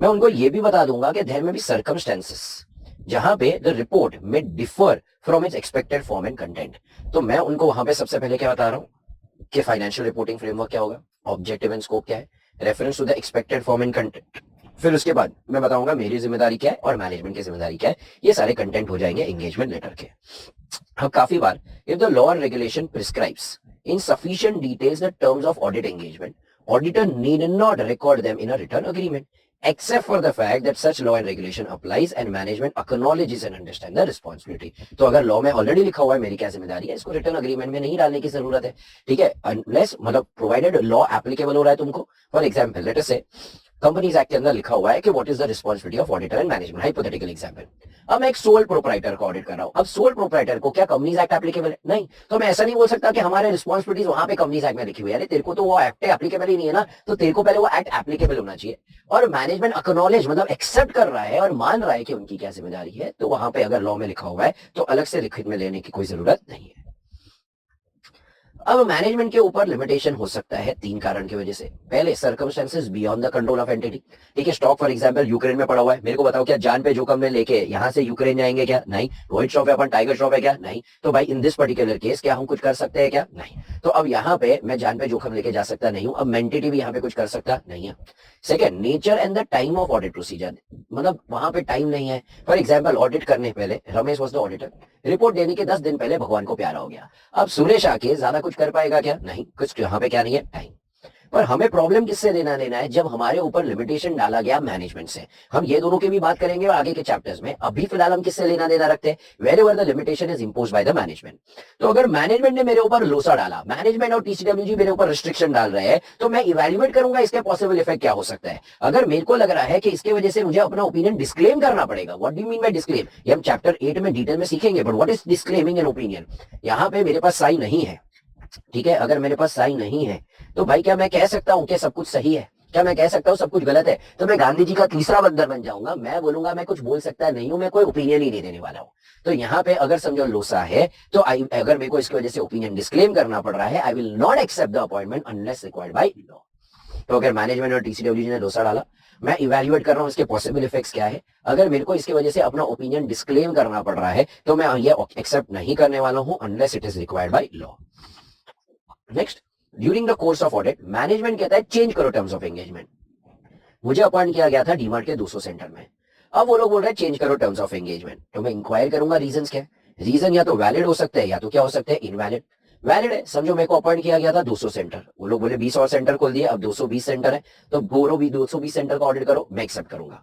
मैं उनको ये भी बता दूंगा कि देयर में भी सर्कमस्टेंसेस जहां पे द रिपोर्ट में differ from its expected form and content. तो मैं उनको वहां पे सबसे पहले क्या बता रहा हूं कि फाइनेंशियल रिपोर्टिंग फ्रेमवर्क क्या होगा, ऑब्जेक्टिव एंड स्कोप क्या है, reference to the expected form and content. फिर उसके बाद मैं बताऊंगा मेरी जिम्मेदारी क्या है और मैनेजमेंट की जिम्मेदारी क्या है. ये सारे कंटेंट हो जाएंगे एंगेजमेंट लेटर के. अब काफी बार if the law and regulation prescribes in sufficient details the terms of audit engagement, Auditor need not record them in a written agreement, except for the fact that such law and regulation applies and management acknowledges and understand the responsibility. तो अगर law में already लिखा हुआ है मेरी क्या जिम्मेदारी है, इसको रिटर्न अग्रीमेंट में नहीं डालने की जरूरत है, ठीक है, अनलेस मतलब प्रोवाइडेड लॉ एप्लीकेबल हो रहा है तुमको. फॉर एग्जाम्पल लेट अस से कंपनीज एक्ट के अंदर लिखा हुआ है कि what is the responsibility of auditor and management. Hypothetical example, अब मैं एक सोल प्रोप्राइटर का ऑडिट कर रहा हूं. अब सोल प्रोप्राइटर को क्या कंपनीज एक्ट एप्लीकेबल है? नहीं. तो मैं ऐसा नहीं बोल सकता कि हमारे रिस्पांसिबिलिटीज वहां पे कंपनीज एक्ट में लिखी हुई है. अरे तेरे को तो वो एक्ट एप्लीकेबल ही नहीं है ना, तो तेरे को पहले वो एक्ट एप्लीकेबल होना चाहिए. और मैनेजमेंट एक्नॉलेज मतलब एक्सेप्ट कर रहा है और मान रहा है कि उनकी क्या जिम्मेदारी है, तो वहां पे अगर लॉ में लिखा हुआ है तो अलग से लिखित में लेने की कोई जरूरत नहीं है. अब मैनेजमेंट के ऊपर लिमिटेशन हो सकता है 3 कारण की वजह से. पहले, circumstances beyond the control of entity. ठीक है, स्टॉक फॉर एग्जांपल यूक्रेन में पड़ा हुआ है, मेरे को बताओ क्या जान पे जोखिम में लेके यहां से यूक्रेन जाएंगे क्या? नहीं. रोहित श्रॉफ है अपन, टाइगर श्रॉफ है क्या? नहीं. तो भाई इन दिस पर्टिकुलर केस क्या हम कुछ कर सकते हैं क्या? नहीं. तो अब यहाँ पे मैं जान पे जोखिम लेके जा सकता नहीं हूँ. अब एंटिटी भी यहाँ पे कुछ कर सकता नहीं है. Second, nature and the time of audit procedure. मतलब वहां पे टाइम नहीं है. फॉर एग्जाम्पल ऑडिट करने पहले Ramesh was the auditor, report देने के 10 दिन पहले भगवान को प्यारा हो गया. अब सुरेश आके ज्यादा कुछ कर पाएगा क्या? नहीं. कुछ यहाँ पे क्या नहीं है? टाइम. पर हमें प्रॉब्लम किससे लेना देना है? जब हमारे ऊपर लिमिटेशन डाला गया मैनेजमेंट से. हम ये दोनों की भी बात करेंगे और आगे के चैप्टर्स में. अभी फिलहाल हम किससे लेना देना रखते हैं? Wherever the limitation is imposed by the management. तो अगर मैनेजमेंट ने मेरे ऊपर लोसा डाला, मैनेजमेंट और टीसीडब्ल्यूजी मेरे ऊपर रिस्ट्रिक्शन डाल रहे हैं, तो मैं इवेल्युएट करूंगा इसके पॉसिबल इफेक्ट क्या हो सकता है. अगर मेरे को लग रहा है कि इसके वजह से मुझे अपना ओपिनियन डिस्क्लेम करना पड़ेगा. What do you mean by disclaim? ये हम चैप्टर 8 में डिटेल में सीखेंगे. But what is disclaiming an opinion? यहाँ पे मेरे पास साइन नहीं है. ठीक है, अगर मेरे पास साइन नहीं है तो भाई क्या मैं कह सकता हूं कि सब कुछ सही है? क्या मैं कह सकता हूं सब कुछ गलत है? तो मैं गांधी जी का तीसरा बंदर बन जाऊंगा. मैं बोलूंगा मैं कुछ बोल सकता नहीं हूं, मैं कोई ओपिनियन ही नहीं देने वाला हूं. तो यहाँ पे अगर समझो लोसा है तो अगर मेरे को इसकी वजह से ओपिनियन डिस्क्लेम करना पड़ रहा है, I will not accept the appointment unless required by law. तो अगर मैनेजमेंट और टीसीडब्ल्यूजी ने लोसा डाला, मैं इवेल्युएट कर रहा हूं इसके पॉसिबल इफेक्ट्स क्या है. अगर मेरे को इसकी वजह से अपना ओपिनियन डिस्क्लेम करना पड़ रहा है तो मैं ये एक्सेप्ट नहीं करने वाला हूं unless it is required by law. Next, during the course of audit management कहता है चेंज करो टर्म्स ऑफ एंगेजमेंट. मुझे अपॉइंट किया गया था डीमार्ट के 200 सेंटर में. अब वो लोग बोल रहे हैं चेंज करो टर्म्स ऑफ एंगेजमेंट. तो मैं इंक्वायर करूंगा रीजंस क्या है. रीजन या तो वैलिड हो सकते हैं या तो क्या हो सकते हैं? इनवैलिड. वैलिड है, समझो मेरे को अपॉइंट किया गया था 200 सेंटर, वो लोग बोले 20 और सेंटर खोल दिए, अब 220 सेंटर है, तो बोलो भी 220 सेंटर का ऑडिट करो, मैं एक्सेप्ट करूंगा.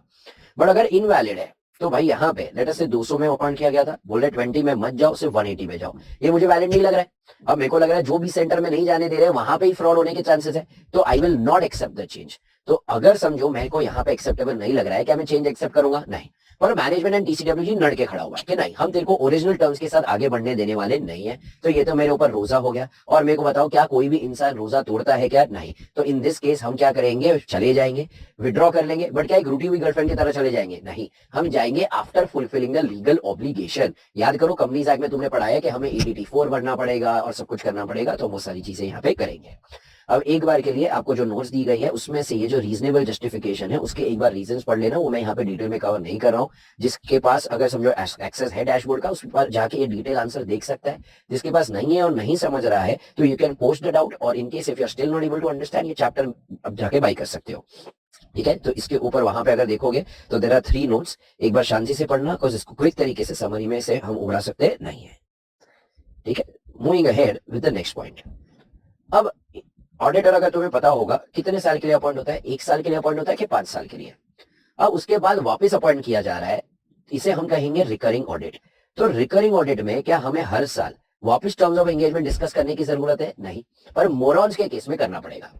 बट अगर इनवैलिड है तो भाई यहाँ पे लेट अस से 200 में अपॉइंट किया गया था, बोले 20 में मत जाओ, सिर्फ 180 में जाओ. ये मुझे वैलिड नहीं लग रहा है. अब मेरे को लग रहा है जो भी सेंटर में नहीं जाने दे रहे वहां पे ही फ्रॉड होने के चांसेस है, तो I will not accept the change. तो अगर समझो मेरे को यहाँ पे एक्सेप्टेबल नहीं लग रहा है, क्या मैं चेंज एक्सेप्ट करूंगा? नहीं. पर मैनेजमेंट एंड टीसीडब्ल्यूजी लड़ के खड़ा हुआ है कि नहीं, हम तेरे को ओरिजिनल टर्म्स के साथ आगे बढ़ने देने वाले नहीं है. तो ये तो मेरे ऊपर रोजा हो गया. और मेरे को बताओ क्या कोई भी इंसान रोजा तोड़ता है क्या? नहीं. तो इन दिस केस हम क्या करेंगे? चले जाएंगे, विड्रॉ कर लेंगे. बट क्या एक रूठी हुई गर्लफ्रेंड की तरह चले जाएंगे? नहीं. हम जाएंगे after fulfilling the legal obligation. याद करो कंपनीज एक्ट में तुमने पढ़ा है कि हमें EDT4 भरना पड़ेगा और सब कुछ करना पड़ेगा, तो वो सारी चीजें यहाँ पे करेंगे. अब एक बार के लिए आपको जो नोट्स दी गई है उसमें से ये जो रीजनेबल जस्टिफिकेशन है उसके एक बार रीजंस पढ़ लेना. वो मैं यहाँ पे डिटेल में कवर नहीं कर रहा हूँ. जिसके पास अगर समझो एक्सेस है डैशबोर्ड का, उस पर जाके ये डिटेल आंसर देख सकता है. जिसके पास नहीं है और नहीं समझ रहा है तो you can post the doubt, और in case if you are still not able to understand, ये चैप्टर अब जाके बाई कर सकते हो. ठीक है, तो इसके ऊपर वहां पे अगर देखोगे तो देयर आर 3 नोट्स. एक बार शांति से पढ़ना, बिकॉज इसको क्विक तरीके से समरी में से हम उड़ा सकते नहीं है. ठीक है, moving ahead with the next point. अब ऑडिटर अगर तुम्हें पता होगा कितने साल के लिए अपॉइंट होता है? 1 साल के लिए अपॉइंट होता है कि 5 साल के लिए? अब उसके बाद वापस अपॉइंट किया जा रहा है, इसे हम कहेंगे रिकरिंग ऑडिट. तो रिकरिंग ऑडिट में क्या हमें हर साल वापस टर्म्स ऑफ एंगेजमेंट डिस्कस करने की जरूरत है? नहीं. पर मोरॉन्स के केस में करना पड़ेगा.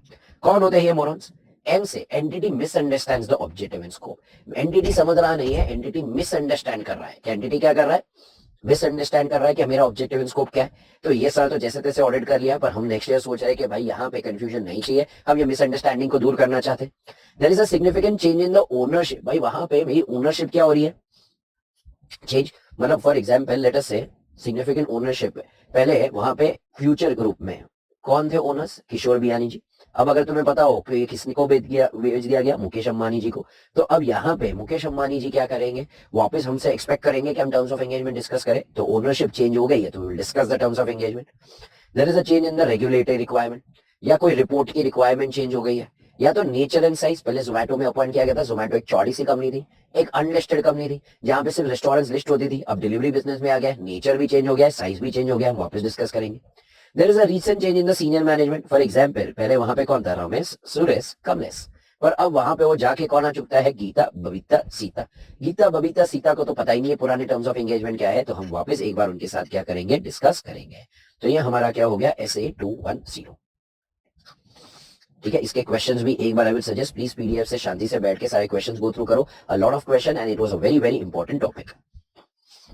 कौन होते हैं ये मोरॉन्स? एम से entity misunderstands the objective in scope. Entity समझ रहा नहीं है, एंटिटी मिसअंडरस्टैंड कर रहा है. कि एंटिटी क्या कर रहा है? मिसअंडरस्टैंड कर रहा है कि मेरा ऑब्जेक्टिव इन स्कोप क्या है. तो ये साल तो जैसे तैसे ऑडिट कर लिया, पर हम नेक्स्ट ईयर सोच रहे हैं कि भाई यहाँ पे कंफ्यूजन नहीं चाहिए, हम ये मिसअंडरस्टैंडिंग को दूर करना चाहते हैं. There is a significant change in the ownership. भाई वहां पे मेरी ओनरशिप क्या हो रही है? चेंज. मतलब फॉर एग्जाम्पल लेट अस से सिग्निफिकेंट ओनरशिप, पहले वहां पे फ्यूचर ग्रुप में कौन थे ओनर्स? किशोर बियानी जी. अब अगर तुम्हें पता हो कि किसने को बेच दिया गया? मुकेश अंबानी जी को. तो अब यहाँ पे मुकेश अंबानी जी क्या करेंगे? वापस हमसे एक्सपेक्ट करेंगे कि हम टर्म्स ऑफ एंगेजमेंट डिस्कस करें. तो ओनरशिप चेंज हो गई है, तो we will discuss the terms of engagement. There is a change in the regulatory requirement, या कोई रिपोर्ट की रिक्वायरमेंट चेंज हो गई है, या तो नेचर एंड साइज. पहले जोमेटो में अपॉइंट किया गया था. जोमेटो एक चौड़ी सी कंपनी थी, एक अनलिस्टेड कंपनी थी, जहां पे सिर्फ रेस्टोरेंट्स लिस्ट होती थी. अब डिलीवरी बिजनेस में आ गया, नेचर भी चेंज हो गया, साइज भी चेंज हो गया, हम वापस डिस्कस करेंगे. There is a recent change in the senior management. For example पहले वहां पे कौन था, रमेश, सुरेश, कमलेश, पर अब वहां पे वो जाके कौन आ चुकता है, गीता, बबीता, सीता। गीता, बबीता, सीता को तो पता ही नहीं है पुराने टर्म्स ऑफ एंगेजमेंट क्या है, तो हम वापस एक बार उनके साथ क्या करेंगे, डिस्कस करेंगे। तो ये हमारा क्या हो गया, SA210। ठीक है, इसके क्वेश्चंस भी एक बार I will suggest please PDF से शांति से बैठ के सारे क्वेश्चंस गो थ्रू करो। A lot of question and it was a very very important topic.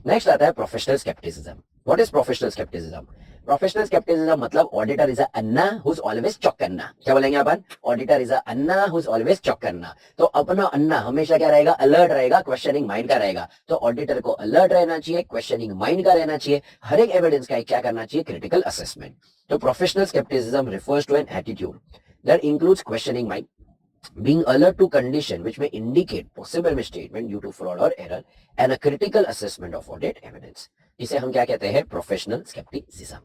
Next आता है professional scepticism. What is professional scepticism? Professional scepticism मतलब ऑडिटर इज अ अन्ना हु इज ऑलवेज चौकन्ना। क्या बोलेंगे अपन, ऑडिटर इज अ अन्ना हु इज ऑलवेज चौकन्ना। तो अपना अन्ना हमेशा क्या रहेगा, अलर्ट रहेगा, क्वेश्चनिंग माइंड का रहेगा। तो ऑडिटर को अलर्ट रहना चाहिए, क्वेश्चनिंग माइंड का रहना चाहिए, हर एक एविडेंस का क्या करना चाहिए, क्रिटिकल असेसमेंट। तो professional scepticism refers to an attitude that includes questioning mind, being alert to condition which may indicate possible misstatement due to fraud or error, and a critical assessment of audit evidence. इसे हम क्या कहते हैं, professional scepticism.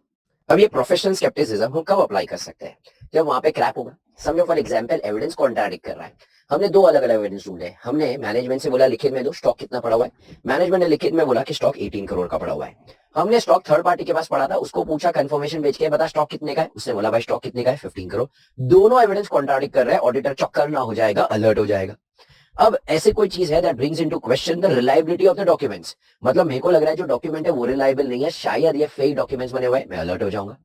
अब ये professional scepticism हम कब apply कर सकते हैं, जब वहां पे क्रैक होगा। समझो फॉर एग्जांपल एविडेंस कॉन्ट्राडिक्ट कर रहा है, हमने दो अलग अलग एविडेंस ढूंढे, हमने मैनेजमेंट से बोला लिखित में दो स्टॉक कितना पड़ा हुआ है, मैनेजमेंट ने लिखित में बोला कि स्टॉक 18 करोड़ का पड़ा हुआ है। हमने स्टॉक थर्ड पार्टी के पास पड़ा था, उसको पूछा कंफर्मेशन भेज के बता स्टॉक कितने का है, उसने बोला भाई स्टॉक कितने का है, 15 करोड़। दोनों एविडेंस कॉन्ट्राडिक्ट कर रहे हैं, ऑडिटर चक्कर ना हो जाएगा, अलर्ट हो जाएगा। अब ऐसे कोई चीज है that brings into question the reliability of the documents, मतलब मेरे को लग रहा है जो डॉक्यूमेंट है वो रिलायबल नहीं है, शायद ये फेक डॉक्यूमेंट्स बने हुए हैं, मैं अलर्ट हो जाऊंगा।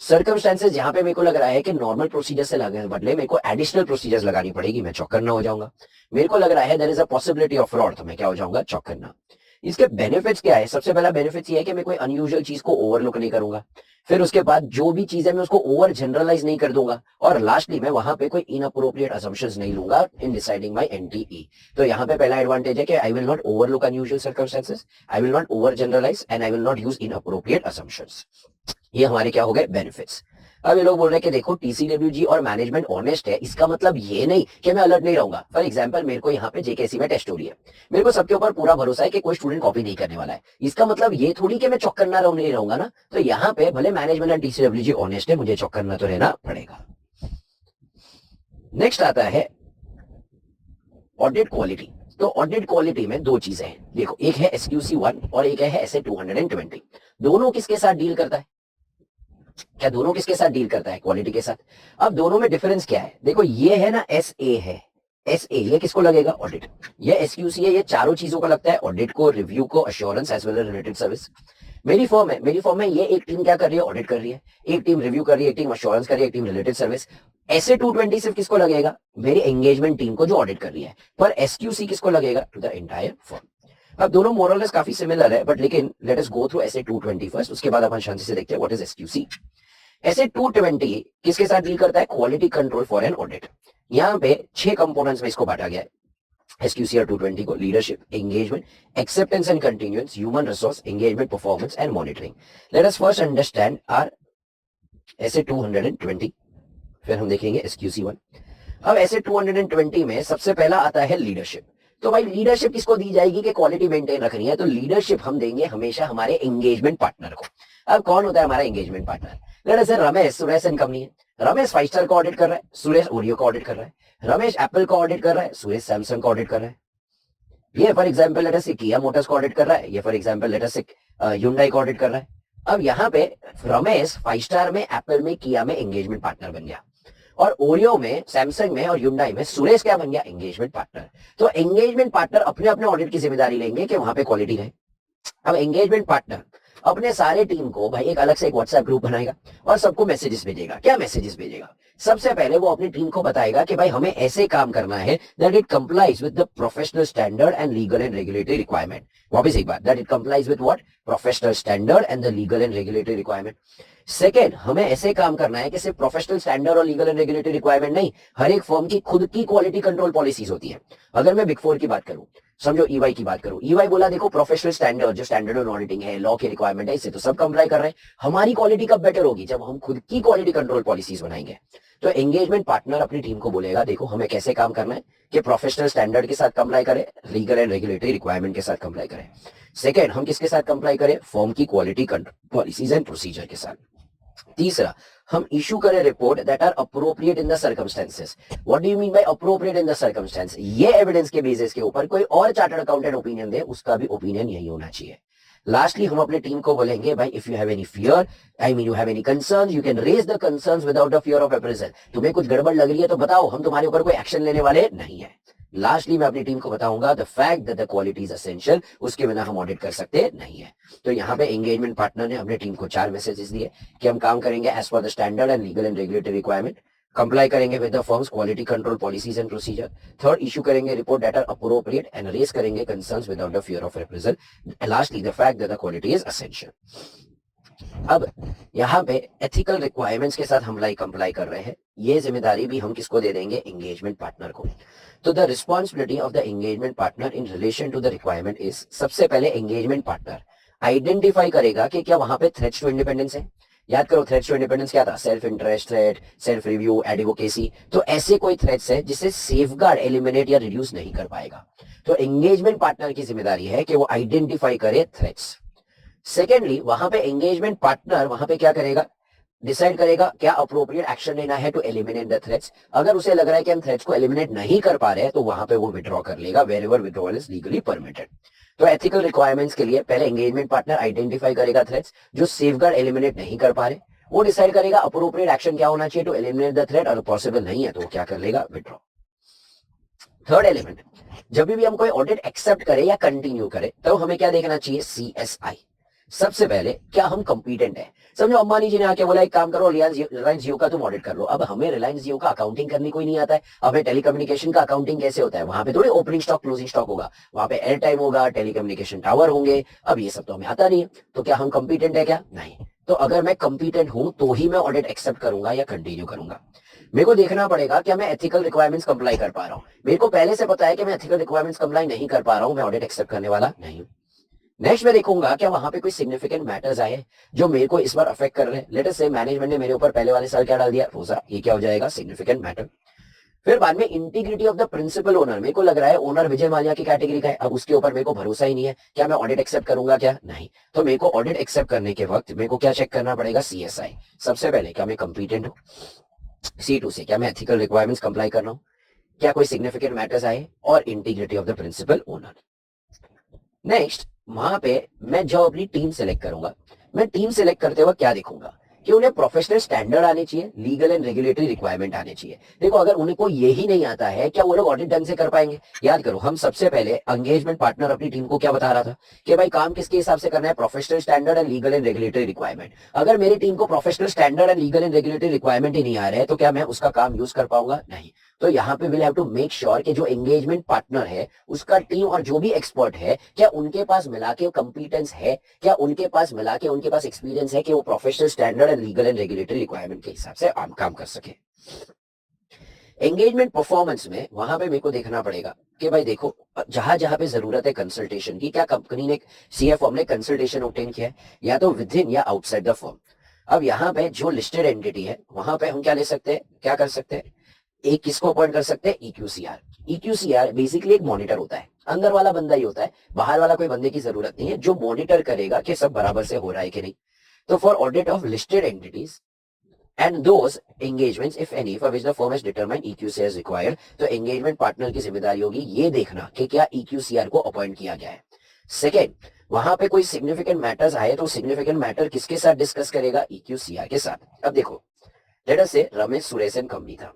सर्कमस्टेंसेस जहां पे मेरे को लग रहा है कि नॉर्मल प्रोसीजर से लगे बदले मेरे को एडिशनल प्रोसीजर्स लगानी पड़ेगी, मैं चौक करना हो जाऊंगा। मेरे को लग रहा है there is a possibility of fraud, तो मैं क्या हो जाऊंगा, चौक करना। इसके बेनिफिट्स क्या है, सबसे पहला बेनिफिट ये है कि मैं कोई अनयूजुअल चीज को ओवरलुक नहीं करूंगा, फिर उसके बाद जो भी चीज है मैं उसको ओवर जनरलाइज नहीं कर दूंगा, और लास्टली मैं वहां पे कोई इनअप्रोप्रिएट असम्पशंस नहीं लूंगा इन डिसाइडिंग माय एनटीई। तो यहाँ पे पहला एडवांटेज है कि I will not overlook unusual circumstances, I will not overgeneralise and I will not use inappropriate assumptions. ये हमारे क्या हो गए, बेनिफिट्स। अब ये लोग बोल रहे हैं कि देखो टीसीडब्ल्यूजी और मैनेजमेंट ऑनेस्ट है, इसका मतलब ये नहीं कि मैं अलर्ट नहीं रहूंगा। फॉर एग्जांपल मेरे को यहाँ पे जेकेसी में टेस्ट हो रही है, मेरे को सबके ऊपर पूरा भरोसा है कि कोई स्टूडेंट कॉपी नहीं करने वाला है, इसका मतलब ये थोड़ी कि मैं चौक करना नहीं रहूंगा ना। तो यहाँ पे भले मैनेजमेंट और टीसीडब्ल्यूजी ऑनेस्ट है, मुझे चौक करना तो रहना पड़ेगा। नेक्स्ट आता है ऑडिट क्वालिटी। तो ऑडिट क्वालिटी में दो चीजें हैं, देखो एक है SQC1 और एक है SA220। दोनों किसके साथ डील करता है, क्या दोनों किसके साथ डील करता है, क्वालिटी के साथ। अब दोनों में डिफरेंस क्या है, देखो ये है ना SA है, SA ये किसको लगेगा, ऑडिट। ये SQC है, ये चारों चीजों को लगता है, ऑडिट को, रिव्यू को, assurance as well as related service. मेरी फर्म है, मेरी फर्म में ये एक टीम क्या कर रही है, ऑडिट कर रही है, एक टीम रिव्यू कर रही है, एक टीम अश्योरेंस कर रही है, एक टीम रिलेटेड सर्विस। SA220 सिर्फ किसको लगेगा, मेरी एंगेजमेंट टीम को जो ऑडिट कर रही है, पर SQC किसको लगेगा, टू द एंटायर फर्म। अब दोनों मोरलेस काफी सिमिलर है, बट लेकिन let us go through SA220 first, उसके बाद अपन शांति से देखते हैं व्हाट इज SQC। SA220 किसके साथ डील करता है, quality control for an audit. यहाँ पे 6 कंपोनेंट्स में इसको बांटा गया है SQC और 220 को, leadership, engagement, acceptance and continuance, human resource, engagement, performance and monitoring. Let us first understand our SA220, फिर हम देखेंगे SQC1। अब SA220 में सबसे पहला आता है लीडरशिप। तो भाई लीडरशिप किसको दी जाएगी कि क्वालिटी मेंटेन रखनी है, तो लीडरशिप हम देंगे हमेशा हमारे एंगेजमेंट पार्टनर को। अब कौन होता है हमारा एंगेजमेंट पार्टनर, लेट अस से रमेश, सुरेश एंड कंपनी है। रमेश 5 स्टार को ऑडिट कर रहा है, सुरेश ओरियो को ऑडिट कर रहा है, रमेश एप्पल को ऑडिट कर रहा है, सुरेश सैमसंग को ऑडिट कर रहा है। ये फॉर एग्जांपल लेट अस से किया मोटर्स को ऑडिट कर रहा है, ये फॉर एग्जांपल लेट अस से Hyundai को ऑडिट कर रहा है। अब यहाँ पे रमेश 5 स्टार में, एप्पल में, किया में एंगेजमेंट पार्टनर बन गया, और ओरियो में, सैमसंग में और Hyundai में सुरेश क्या बन गया, एंगेजमेंट पार्टनर। तो एंगेजमेंट पार्टनर अपने अपने ऑडिट की जिम्मेदारी लेंगे कि वहां पे क्वालिटी रहे। अब एंगेजमेंट पार्टनर अपने सारे टीम को भाई एक अलग से एक व्हाट्सएप ग्रुप बनाएगा और सबको मैसेजेस भेजेगा। क्या मैसेजेस भेजेगा, सबसे पहले वो अपनी टीम को बताएगा कि भाई हमें ऐसे काम करना है that it complies with the professional standard and legal and regulatory requirement. वापस एक बार, that it complies with what, professional standard and the legal and regulatory requirement. Second, हमें ऐसे काम करना है कि सिर्फ प्रोफेशनल स्टैंडर्ड और लीगल एंड रेगुलेटरी रिक्वायरमेंट नहीं, हर एक फर्म की खुद की क्वालिटी कंट्रोल पॉलिसीज होती है। अगर मैं बिग 4 की बात करूं, समझो EY की बात करूं, EY बोला देखो प्रोफेशनल स्टैंडर्ड, जो स्टैंडर्ड ऑन ऑडिटिंग है, लॉ की रिक्वायरमेंट है, इससे तो सब कंप्लाई कर रहे हैं, हमारी क्वालिटी कब बेटर होगी, जब हम खुद की क्वालिटी कंट्रोल पॉलिसीज बनाएंगे। तो एंगेजमेंट पार्टनर अपनी टीम को बोलेगा देखो हमें कैसे काम करना है कि प्रोफेशनल स्टैंडर्ड के साथ कंप्लाई करें, लीगल एंड रेगुलेटरी रिक्वायरमेंट के साथ कंप्लाई करें। सेकेंड, हम किसके साथ कंप्लाई करें, फर्म की quality control policies and procedure के साथ। तीसरा, हम इशू करें report that are appropriate in the circumstances. What do you mean by appropriate in the circumstance, ये एविडेंस के बेसिस के ऊपर कोई और चार्टर्ड अकाउंटेंट ओपिनियन दे, उसका भी ओपिनियन यही होना चाहिए। लास्टली हम अपने टीम को बोलेंगे भाई if you have any fear, I mean you have any concern, you can raise the concerns without the fear of appraisal. तुम्हें कुछ गड़बड़ लग रही है तो बताओ, हम तुम्हारे ऊपर कोई एक्शन लेने वाले नहीं है। लास्टली मैं अपनी टीम को बताऊंगा the fact that the quality is essential, उसके बिना हम ऑडिट कर सकते नहीं है। तो यहाँ पे एंगेजमेंट पार्टनर ने अपने टीम को 4 मैसेजेस दिए कि हम काम करेंगे as per the standard and legal and regulatory requirement, comply करेंगे with the firm's quality control policies and procedure, third issue करेंगे report that are appropriate and raise करेंगे concerns without the fear of reprisal, lastly the fact that the quality is essential. अब यहाँ पे ethical requirements के साथ हम comply कर रहे हैं, ये जिम्मेदारी भी हम किसको दे देंगे, एंगेजमेंट पार्टनर को। तो the responsibility of the engagement partner in relation to the requirement is, सबसे पहले एंगेजमेंट पार्टनर आइडेंटिफाई करेगा कि क्या वहां पे थ्रेट्स टू इंडिपेंडेंस है। याद करो थ्रेट्स टू इंडिपेंडेंस क्या था, self interest threat, self review, advocacy. तो ऐसे कोई थ्रेट्स है जिसे सेफगार्ड, एलिमिनेट या रिड्यूस नहीं कर पाएगा। तो एंगेजमेंट पार्टनर की जिम्मेदारी है कि वो आइडेंटिफाई करे थ्रेट्स। सेकेंडली वहां पे एंगेजमेंट पार्टनर वहां पे क्या करेगा, डिसाइड करेगा क्या अप्रोप्रिएट एक्शन लेना है टू एलिमिनेट द थ्रेट्स। अगर उसे लग रहा है कि हम थ्रेट्स को एलिमिनेट नहीं कर पा रहे हैं तो वहां पे वो विड्रॉ कर लेगा wherever withdrawal is legally permitted. तो एथिकल रिक्वायरमेंट्स के लिए पहले एंगेजमेंट पार्टनर आइडेंटिफाई करेगा थ्रेट्स जो सेफगार्ड एलिमिनेट नहीं कर पा रहे, वो डिसाइड करेगा अप्रोप्रिएट एक्शन क्या होना चाहिए टू एलिमिनेट द थ्रेट, और पॉसिबल नहीं है तो वो क्या कर लेगा, विड्रॉ। थर्ड एलिमेंट, जब भी हम कोई ऑडिट एक्सेप्ट करें या कंटिन्यू करें तो हमें क्या देखना चाहिए, CSI। सबसे पहले क्या हम कंपीटेंट है। समझो अंबानी जी ने आके बोला एक काम करो, रिलायंस जियो का तुम ऑडिट कर लो। अब हमें रिलायंस जियो का अकाउंटिंग करनी कोई नहीं आता है, हमें टेलीकम्युनिकेशन का अकाउंटिंग कैसे होता है, वहां पे थोड़ी ओपनिंग स्टॉक क्लोजिंग स्टॉक होगा, वहां पे एयर टाइम होगा, टेलीकम्युनिकेशन टावर होंगे। अब ये सब तो हमें आता नहीं है, तो क्या हम कंपीटेंट है क्या, नहीं। तो अगर मैं कंपीटेंट हूं तो ही मैं ऑडिट एक्सेप्ट करूंगा या कंटिन्यू करूंगा। मेरे को देखना पड़ेगा क्या मैं एथिकल रिक्वायरमेंट्स कंप्लाई कर पा रहा हूं। मेरे को पहले से पता है कि मैं एथिकल रिक्वायरमेंट्स कंप्लाई नहीं कर पा रहा हूं, मैं ऑडिट एक्सेप्ट करने वाला नहीं हूं। नेक्स्ट मैं देखूंगा क्या वहां पे कोई सिग्निफिकेंट मैटर्स आए जो मेरे को इस बार अफेक्ट कर रहे हैं। लेट अस से मैनेजमेंट ने मेरे ऊपर पहले वाले साल क्या डाल दिया, रोजा, ये क्या हो जाएगा, सिग्निफिकेंट मैटर। फिर बाद में integrity of the principal owner, मेरे को लग रहा है ओनर विजय माल्या की कैटेगरी का है, अब उसके ऊपर मेरे को भरोसा ही नहीं है, क्या मैं ऑडिट एक्सेप्ट करूंगा क्या, नहीं। तो मेरे को ऑडिट एक्सेप्ट करने के वक्त मेरे को क्या चेक करना पड़ेगा, CSI। सबसे पहले क्या मैं कंपीटेंट हूँ, C2 से क्या मैं एथिकल रिक्वायरमेंट्स कंप्लाई कर रहा हूँ, क्या कोई सिग्निफिकेंट मैटर्स आए, और integrity of the principal owner. Next वहां पे मैं जब अपनी टीम सेलेक्ट करूंगा, मैं टीम सेलेक्ट करते वक्त क्या देखूंगा कि उन्हें प्रोफेशनल स्टैंडर्ड आने चाहिए, लीगल एंड रेगुलेटरी रिक्वायरमेंट आने चाहिए। देखो अगर उन्हें को यही नहीं आता है क्या वो लोग ऑडिट ढंग से कर पाएंगे। याद करो हम सबसे पहले एंगेजमेंट पार्टनर अपनी टीम को क्या बता रहा था कि भाई काम किसके हिसाब से करना है, professional standard and legal and regulatory requirement. अगर मेरी टीम को professional standard and legal and regulatory requirement ही नहीं आ रहे हैं तो क्या मैं उसका काम यूज कर पाऊंगा, नहीं। तो यहाँ पे will have to make sure कि जो एंगेजमेंट पार्टनर है उसका टीम और जो भी एक्सपर्ट है क्या उनके पास मिला के कंपीटेंस है, क्या उनके पास मिला के उनके पास एक्सपीरियंस है कि वो professional standard and legal and regulatory requirement के हिसाब से काम कर सके। एंगेजमेंट परफॉर्मेंस में वहां पे मेरे को देखना पड़ेगा कि भाई देखो जहां जहां पे जरूरत है कंसल्टेशन की, क्या कंपनी ने सीए फर्म ने कंसल्टेशन ऑब्टेन किया है या तो विद इन या आउटसाइड द फर्म। अब यहाँ पे जो लिस्टेड एंटिटी है वहां पे हम क्या ले सकते हैं, क्या कर सकते हैं, एक किसको अपॉइंट कर सकते हैं, EQCR। EQCR बेसिकली एक मॉनिटर होता है, अंदर वाला बंदा ही होता है, बाहर वाला कोई बंदे की जरूरत नहीं है, जो मॉनिटर करेगा कि सब बराबर से हो रहा है कि नहीं। तो for audit of listed entities and those engagements if any for which the firm has determined EQCR is required, तो एंगेजमेंट पार्टनर की जिम्मेदारी होगी ये देखना कि क्या EQCR को अपॉइंट किया गया है। सेकेंड वहां पे कोई सिग्निफिकेंट मैटर्स आए तो सिग्निफिकेंट मैटर किसके साथ डिस्कस करेगा, EQCR के साथ। अब देखो लेट अस से रमेश सुरेशन कंपनी था,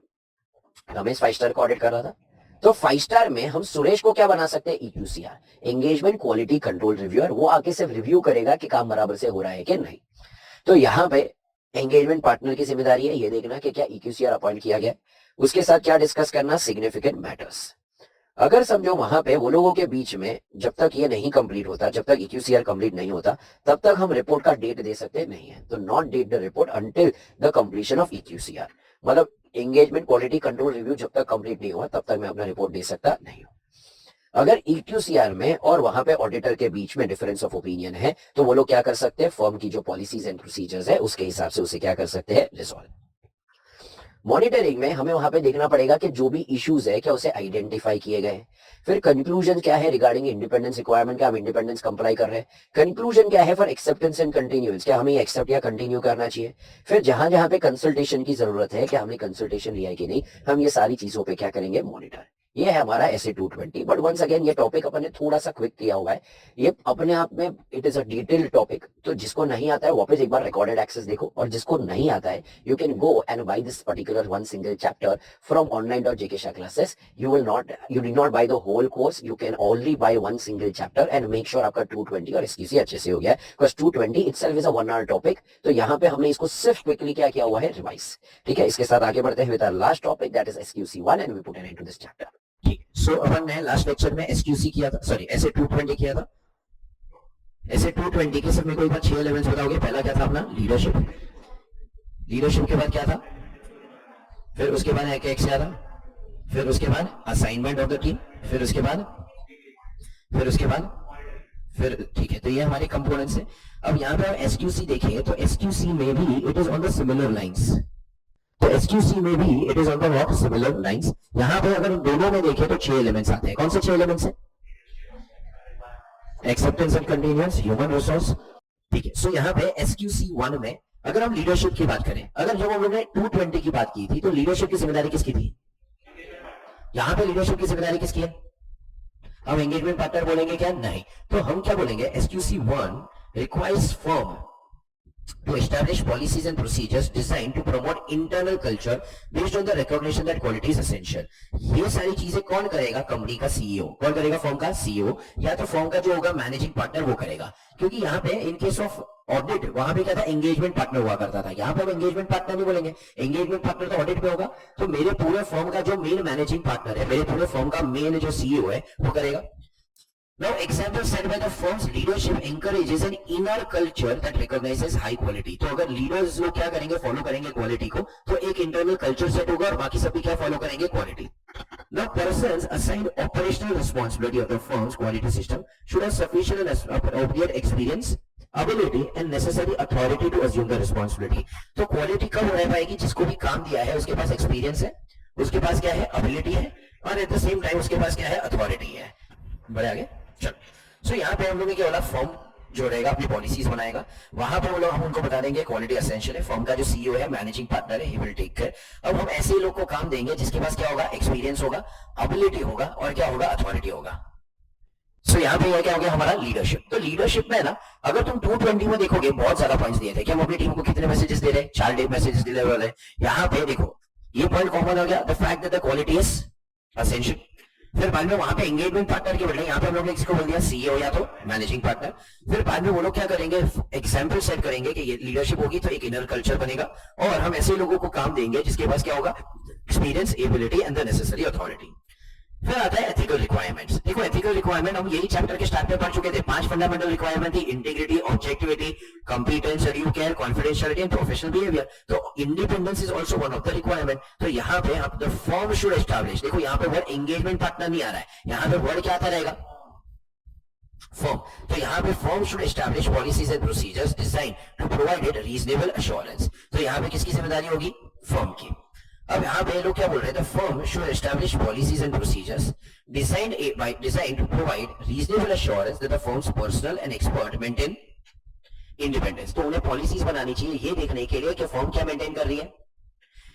रमेश 5 स्टार को ऑडिट कर रहा था, तो 5 स्टार में हम सुरेश को क्या बना सकते हैं, EQCR, engagement quality control reviewer. वो आके सिर्फ रिव्यू करेगा कि काम बराबर से हो रहा है कि नहीं। तो यहाँ पे एंगेजमेंट पार्टनर की जिम्मेदारी है ये देखना कि क्या EQCR अपॉइंट किया गया, उसके साथ क्या डिस्कस करना, सिग्निफिकेंट मैटर्स। अगर समझो वहां पे वो लोगों के बीच में जब तक ये नहीं कंप्लीट होता, जब तक EQCR कंप्लीट नहीं होता तब तक हम रिपोर्ट का डेट दे सकते नहीं है। तो not date the report until the completion of EQCR, मतलब एंगेजमेंट क्वालिटी कंट्रोल रिव्यू जब तक कंप्लीट नहीं हुआ तब तक मैं अपना रिपोर्ट दे सकता नहीं हूं। अगर EQCR में और वहां पे ऑडिटर के बीच में डिफरेंस ऑफ ओपिनियन है तो वो लोग क्या कर सकते हैं, फर्म की जो पॉलिसीज एंड प्रोसीजर्स है उसके हिसाब से उसे क्या कर सकते हैं, रिजॉल्व। मॉनिटरिंग में हमें वहां पे देखना पड़ेगा कि जो भी इश्यूज है क्या उसे आइडेंटिफाई किए गए। फिर कंक्लूजन क्या है रिगार्डिंग इंडिपेंडेंस रिक्वायरमेंट, क्या हम इंडिपेंडेंस कंप्लाई कर रहे हैं। कंक्लूजन क्या है फॉर एक्सेप्टेंस एंड कंटिन्यूएंस, क्या हमें एक्सेप्ट या कंटिन्यू करना चाहिए। फिर जहां जहां पे कंसल्टेशन की जरूरत है क्या हमने कंसल्टेशन लिया है कि नहीं, हम ये सारी चीजों पे क्या करेंगे, मॉनिटर। ये है हमारा एसे 220। बट वंस अगेन ये टॉपिक अपन ने थोड़ा सा क्विक किया हुआ है, ये अपने आप में it is a detailed topic. तो जिसको नहीं आता है वापस एक बार रिकॉर्डेड एक्सेस देखो, और जिसको नहीं आता है you can go and buy this particular one single chapter from online.jkshah classes। you need not buy the whole course, you can only buy one single chapter and make sure आपका 220 और SQC अच्छे से हो गया है, because 220 itself is a 1 hour topic. तो यहाँ पे हमने इसको सिर्फ क्विकली क्या किया हुआ है, रिवाइज। ठीक है, इसके साथ आगे बढ़ते हैं with our last topic that is SQC 1 and we put an end to this chapter. ठीक, सो अपन ने लास्ट लेक्चर में एसक्यूसी किया था, सॉरी एसे 220 किया था। एसे 220 के सिर्फ मेरे को एक बार 6 एलिमेंट्स बताओगे। पहला क्या था अपना, लीडरशिप। लीडरशिप के बाद क्या था, फिर उसके बाद है क्या क्या था, फिर उसके बाद असाइनमेंट ऑफ द टीम, फिर उसके बाद फिर ठीक है। तो ये हमारे कंपोनेंट्स है। अब यहाँ पे हम एसक्यूसी देखें तो एसक्यूसी में भी it is on the similar lines. तो एसक्यूसी में भी it is on the what, similar lines. यहाँ पे अगर दोनों में देखें तो 6 एलिमेंट्स आते हैं। कौन से 6 एलिमेंट्स है, एक्सेप्टेंस एंड कंटीन्यूअंस, ह्यूमन रिसोर्स। ठीक है, सो यहाँ पे एसक्यूसी 1 में अगर हम लीडरशिप की बात करें, अगर जब हम लोगों ने 220 की बात की थी तो लीडरशिप की जिम्मेदारी किसकी थी, यहां पे लीडरशिप की जिम्मेदारी किसकी है, हम एंगेजमेंट पार्टनर बोलेंगे क्या, नहीं। तो हम क्या बोलेंगे, SQC 1 requires firm to establish policies and procedures designed to promote internal culture based on the recognition that quality is essential। ये सारी चीजें कौन करेगा, कंपनी का सीईओ। कौन करेगा, फर्म का सीईओ, या तो फर्म का जो होगा मैनेजिंग पार्टनर वो करेगा। क्योंकि यहाँ पे इन केस ऑफ ऑडिट वहां पे क्या था, एंगेजमेंट पार्टनर हुआ करता था। यहाँ पे हम एंगेजमेंट पार्टनर नहीं बोलेंगे, एंगेजमेंट पार्टनर तो ऑडिट पे होगा। तो मेरे पूरे फर्म का जो मेन मैनेजिंग पार्टनर है, मेरे पूरे फर्म का मेन जो सीईओ है वो करेगा। Now, example set by the firm's leadership encourages an inner culture that recognizes high quality। तो अगर लीडर्स लोग क्या करेंगे, फॉलो करेंगे क्वालिटी को, तो एक इंटरनल कल्चर सेट होगा और बाकी सब भी क्या फॉलो करेंगे, quality. Now, persons assigned operational responsibility of the firm's quality system should have sufficient and appropriate experience, ability and necessary authority to assume the responsibility। तो क्वालिटी कब रह पाएगी, जिसको भी काम दिया है उसके पास एक्सपीरियंस है, उसके पास क्या है, एबिलिटी है, और एट द सेम टाइम उसके पास क्या है, अथॉरिटी है। बढ़े आगे चलो। सो यहाँ पे हम लोग क्या बोला, फॉर्म जो रहेगा अपनी पॉलिसीज बनाएगा, वहां पे वो लोग हम उनको बता देंगे क्वालिटी एसेंशियल है। फॉर्म का जो सीईओ है, मैनेजिंग पार्टनर है, ही विल टेक केयर। अब हम ऐसे ही लोग को काम देंगे जिसके पास क्या होगा, एक्सपीरियंस होगा, एबिलिटी होगा, और क्या होगा, अथॉरिटी होगा। सो यहाँ पे क्या हो गया हमारा लीडरशिप। तो लीडरशिप में ना अगर तुम 220 में देखोगे बहुत ज्यादा पॉइंट्स दिए थे कि हम अपनी टीम को कितने मैसेजेस दे रहे हैं, 4 मैसेजेस दे रहे हैं। यहाँ पे देखो ये पॉइंट कॉमन हो गया, the fact that the quality is essential. फिर बाद में वहां पे एंगेजमेंट पार्टनर के बदले यहाँ पे हम लोग ने किसको बोल दिया, सीईओ या तो मैनेजिंग पार्टनर। फिर बाद में वो लोग क्या करेंगे, एग्जाम्पल सेट करेंगे कि ये लीडरशिप होगी तो एक इनर कल्चर बनेगा, और हम ऐसे लोगों को काम देंगे जिसके पास क्या होगा, experience, ability and the necessary authority. फिर आता है एथिकल रिक्वायरमेंट्स। देखो एथिकल रिक्वायरमेंट हम यही चैप्टर के स्टार्ट में पढ़ चुके थे। 5 फंडामेंटल रिक्वायरमेंट थी, integrity, objectivity, competence, due care, confidentiality and professional behaviour. तो independence is also one of the requirement. तो यहाँ पे आप द फर्म शुड एस्टैब्लिश, देखो यहाँ पे वर्ड एंगेजमेंट पार्टनर नहीं आ रहा है, यहाँ पे वर्ड क्या आता रहेगा, फर्म। तो यहाँ पे firm should establish policies and procedures designed to provide reasonable assurance. तो यहाँ पे किसकी जिम्मेदारी होगी, फर्म की। अब यहाँ पे लोग क्या बोल रहे हैं, the firm should establish policies and procedures designed to provide reasonable assurance that the firm's personal and expert maintain independence. तो उन्हें पॉलिसीज बनानी चाहिए ये देखने के लिए कि फर्म क्या मेंटेन कर रही है,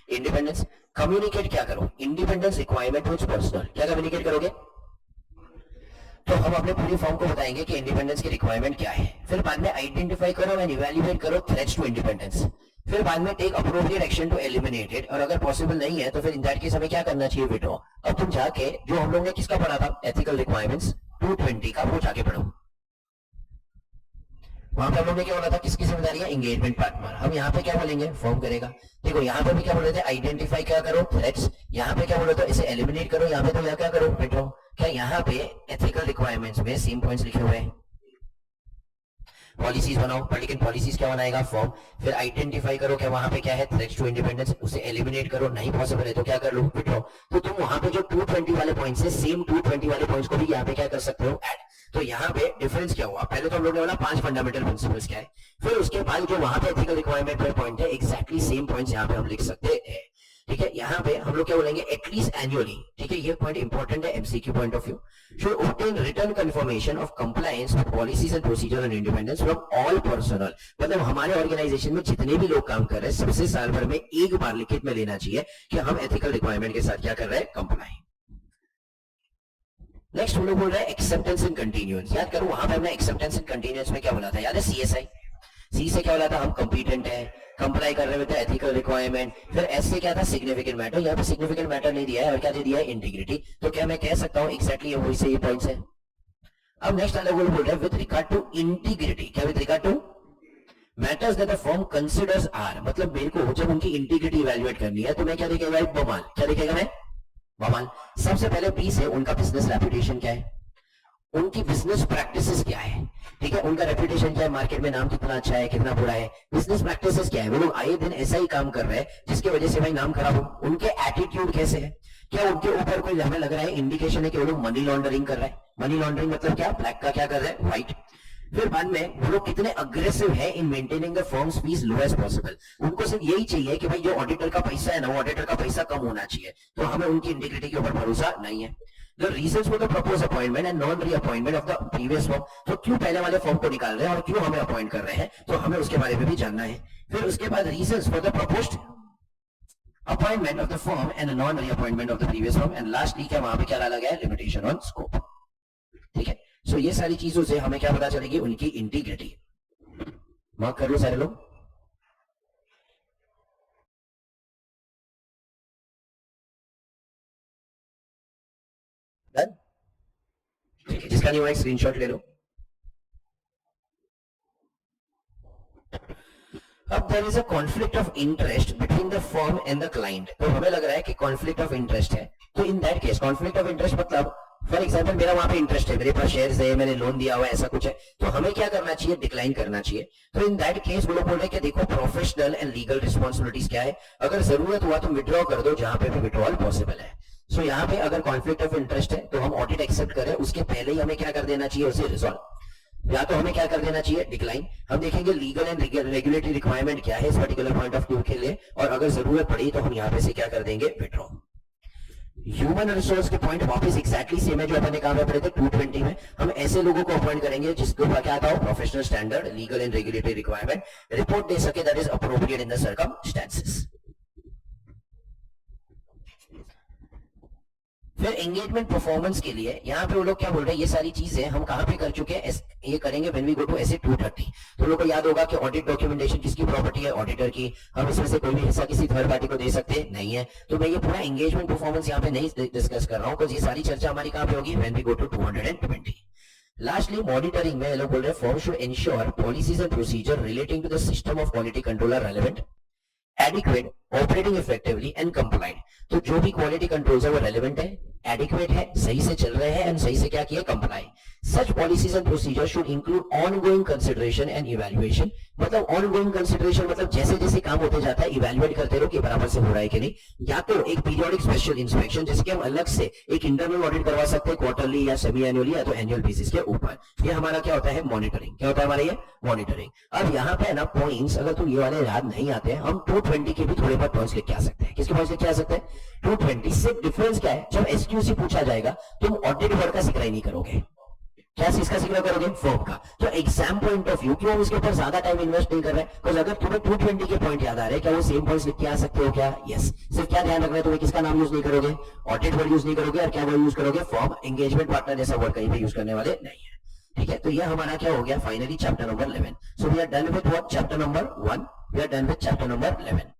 इंडिपेंडेंस। कम्युनिकेट क्या करो, इंडिपेंडेंस रिक्वायरमेंट विद पर्सनल, क्या कम्युनिकेट करोगे, तो हम अपने पूरी फॉर्म को बताएंगे कि इंडिपेंडेंस की रिक्वायरमेंट क्या है। फिर बाद में आइडेंटिफाई करो एंड इवैल्यूएट करो थ्रेट्स टू इंडिपेंडेंस। फिर बाद में take appropriate action to eliminate it, और अगर पॉसिबल नहीं है तो फिर इन दैट केस हमें क्या करना चाहिए, विड्रॉ। अब तुम जाके जो हम लोगों ने किसका पढ़ा था, एथिकल रिक्वायरमेंट्स 220 का, वो जाके पढ़ो। वहां पे हम लोगों ने क्या बोला था, किसकी जिम्मेदारी है, एंगेजमेंट पार्टनर। हम यहाँ पे क्या बोलेंगे, फॉर्म करेगा। देखो यहाँ पे भी क्या बोल रहे थे, आइडेंटिफाई क्या करो, थ्रेट्स। यहाँ पे क्या बोल रहे थे, इसे एलिमिनेट करो। यहाँ पे तो क्या करो, विड्रॉ। क्या यहाँ पे एथिकल रिक्वायरमेंट्स में सेम पॉइंट्स लिखे हुए हैं, पॉलिसीज बनाओ, पर लेकिन पॉलिसीज क्या बनाएगा, फॉर्म। फिर आइडेंटिफाई करो क्या वहां पे क्या है, थ्रेट्स टू इंडिपेंडेंस, उसे एलिमिनेट करो, नहीं पॉसिबल है तो क्या कर लो, विड्रॉ। तो तुम वहां पे जो 220 वाले पॉइंट्स है, सेम 220 वाले पॉइंट्स को भी यहाँ पे क्या कर सकते हो, ऐड। तो यहाँ पे डिफरेंस क्या हुआ, पहले तो हम लोग ने बोला 5 फंडामेंटल प्रिंसिपल्स क्या है, फिर उसके बाद जो वहां पे एथिकल रिक्वायरमेंट पे पॉइंट है, एक्जैक्टली सेम पॉइंट्स यहाँ पे हम लिख सकते हैं। ठीक है, यहाँ पे हम लोग क्या बोलेंगे, एटलीस्ट एनुअली। ठीक है, ये पॉइंट इंपॉर्टेंट है MCQ point of view. Should obtain written confirmation of compliance with policies and procedure and independence from all personal. मतलब हमारे ऑर्गेनाइजेशन में जितने भी लोग काम कर रहे हैं, सबसे साल भर में एक बार लिखित में लेना चाहिए कि हम एथिकल रिक्वायरमेंट के साथ क्या कर रहे हैं, कंप्लाई। नेक्स्ट हम लोग बोल रहे हैं एक्सेप्टेंस एंड कंटिन्यूएंस। याद करो वहां पे हमने एक्सेप्टेंस एंड कंटिन्यूएंस में क्या बोला था, याद है सीएसआई। सी से क्या बोला था, हम कंपिटेंट है, कंप्लाई कर रहे होते एथिकल रिक्वायरमेंट। फिर एस से क्या था, सिग्निफिकेंट मैटर। यहाँ पे सिग्निफिकेंट मैटर नहीं दिया है और क्या दे दिया है, इंटीग्रिटी। तो क्या मैं कह सकता हूँ एग्जैक्टली वही से ये पॉइंट्स है। अब नेक्स्ट अलग बोल रहे हैं विद रिगार्ड टू इंटीग्रिटी, क्या with regard to matters that the firm considers are, मतलब मेरे को जब उनकी इंटीग्रिटी इवैल्यूएट करनी है तो मैं क्या देखेगा, बवाल। क्या देखेगा मैं, बवाल। सबसे पहले बी से उनका बिजनेस रेपुटेशन क्या है, उनकी बिजनेस प्रैक्टिसेस क्या है, ठीक है, उनका रेपुटेशन क्या है, मार्केट में नाम कितना अच्छा है कितना बुरा है, बिजनेस प्रैक्टिसेस क्या है, वो लोग आए दिन ऐसा ही काम कर रहे हैं जिसकी वजह से भाई नाम खराब हो, उनके एटीट्यूड कैसे है, क्या उनके ऊपर कोई हमें लग रहा है इंडिकेशन है कि वो लोग मनी लॉन्ड्रिंग कर रहे हैं। मनी लॉन्ड्रिंग मतलब क्या, ब्लैक का क्या कर रहे हैं, व्हाइट। फिर बाद में वो लोग कितने अग्रेसिव है in maintaining the firm's fees low as possible, उनको सिर्फ यही चाहिए कि भाई जो ऑडिटर का पैसा है ना, वो ऑडिटर का पैसा कम होना चाहिए, तो हमें उनकी इंटीग्रिटी के ऊपर भरोसा नहीं है। The reasons for the proposed appointment and non-reappointment of the previous firm, तो क्यों पहले वाले फॉर्म को निकाल रहे हैं और क्यों हमें अपॉइंट कर रहे हैं, तो हमें उसके बारे में भी जानना है। फिर उसके बाद reasons for the proposed appointment of the firm and a non-reappointment of the previous firm, and lastly क्या वहां पे क्या डाला गया है, limitation on scope। ठीक है, सो ये सारी चीजों से हमें क्या पता चलेगी, उनकी इंटीग्रिटी। मार्क कर लो सारे लोग। डन, ठीक है, जिसका नहीं हुआ एक स्क्रीनशॉट ले लो। अब there is a conflict of interest between the firm and the client, तो हमें लग रहा है कि कॉन्फ्लिक्ट ऑफ इंटरेस्ट है। तो in that case conflict of interest मतलब फॉर एग्जांपल मेरा वहां पे इंटरेस्ट है, मेरे पास शेयर्स है, मैंने लोन दिया हुआ है, ऐसा कुछ है, तो हमें क्या करना चाहिए, डिक्लाइन करना चाहिए। तो इन दैट केस वो लोग बोल रहे हैं कि देखो प्रोफेशनल एंड लीगल रिस्पॉन्सिबिलिटीज क्या है, अगर जरूरत हुआ तो विड्रॉ कर दो जहां पे भी विड्रॉल पॉसिबल है। सो यहाँ पे अगर कॉन्फ्लिक्ट ऑफ इंटरेस्ट है तो हम ऑडिट एक्सेप्ट करें, उसके पहले ही हमें क्या कर देना चाहिए, उसे रिजॉल्व। या तो हमें क्या कर देना चाहिए, डिक्लाइन। हम देखेंगे लीगल एंड रेगुलेटरी रिक्वायरमेंट क्या है इस पर्टिकुलर पॉइंट ऑफ व्यू के लिए, और अगर जरूरत पड़ी तो हम यहाँ पे से क्या कर देंगे, विड्रॉ। ह्यूमन रिसोर्स के पॉइंट वापस एक्जैक्टली सेम है जो अपने काम में पढ़े थे 220 में। हम ऐसे लोगों को अपॉइंट करेंगे जिसको क्या था, professional standard, legal and regulatory requirement, report दे सके that is appropriate in the circumstances. फिर एंगेजमेंट परफॉर्मेंस के लिए यहाँ पे वो लोग क्या बोल रहे हैं, ये सारी चीजें हम कहां पे कर चुके हैं, ये करेंगे व्हेन वी गो टू एसे 230। तो लोगों को याद होगा कि ऑडिट डॉक्यूमेंटेशन किसकी प्रॉपर्टी है, ऑडिटर की। हम इसमें से कोई भी हिस्सा किसी थर्ड पार्टी को दे सकते नहीं है। तो मैं ये पूरा एंगेजमेंट परफॉर्मेंस यहाँ पे नहीं डिस्कस कर रहा हूँ, ये सारी चर्चा हमारी कहां पे होगी, when we go to 220। Lastly monitoring में लोग बोल रहे हैं firm should ensure policies and procedure relating to the system of quality control are relevant, adequate, operating effectively and compliant. तो जो भी क्वालिटी कंट्रोल्स है वो रेलेवेंट है, एडिक्वेट है, सही से चल रहे हैं एंड सही से क्या किया, comply. Such policies and procedure should include ongoing consideration and evaluation, मतलब ऑनगोइंग कंसिडरेशन मतलब जैसे जैसे काम होते जाता है इवैल्यूएट करते रहो कि बराबर से हो रहा है कि नहीं, या तो एक पीरियोडिक स्पेशल इंस्पेक्शन जिसके हम अलग से एक इंटरनल ऑडिट करवा सकते हैं क्वार्टरली या सेमी एनुअली या तो एनुअल बेसिस के ऊपर। ये हमारा क्या होता है, मॉनिटरिंग। क्या होता है हमारा ये, मॉनिटरिंग। अब यहाँ पे ना पॉइंट्स अगर तुम ये वाले याद नहीं आते हैं, हम 220 के भी थोड़े बहुत पॉइंट्स लिख के आ सकते हैं। किसके पॉइंट्स लिख के आ सकते हैं, 220 से डिफरेंस क्या है, जब एसक्यूसी पूछा जाएगा तुम ऑडिट वर्क का जिक्र ही नहीं करोगे, क्या इसका जिक्र करोगे, फर्म का। तो एग्जाम पॉइंट ऑफ व्यू क्यों हम इसके ऊपर ज्यादा टाइम इन्वेस्ट नहीं कर रहे हैं, बिकॉज़ अगर तुम्हें 220 के पॉइंट याद आ रहे हैं, क्या वो सेम पॉइंट्स लिख के आ सकते हो क्या, यस। सिर्फ क्या ध्यान रखना है तुम्हें, किसका नाम यूज नहीं करोगे, ऑडिट वर्ड यूज नहीं करोगे, और क्या वर्ड यूज करोगे, फर्म, एंगेजमेंट पार्टनर जैसा वर्ड कहीं पे यूज करने वाले नहीं है। ठीक है, तो ये हमारा क्या हो गया finally chapter number 11। So we are done with what, chapter number 1, we are done with chapter number 11।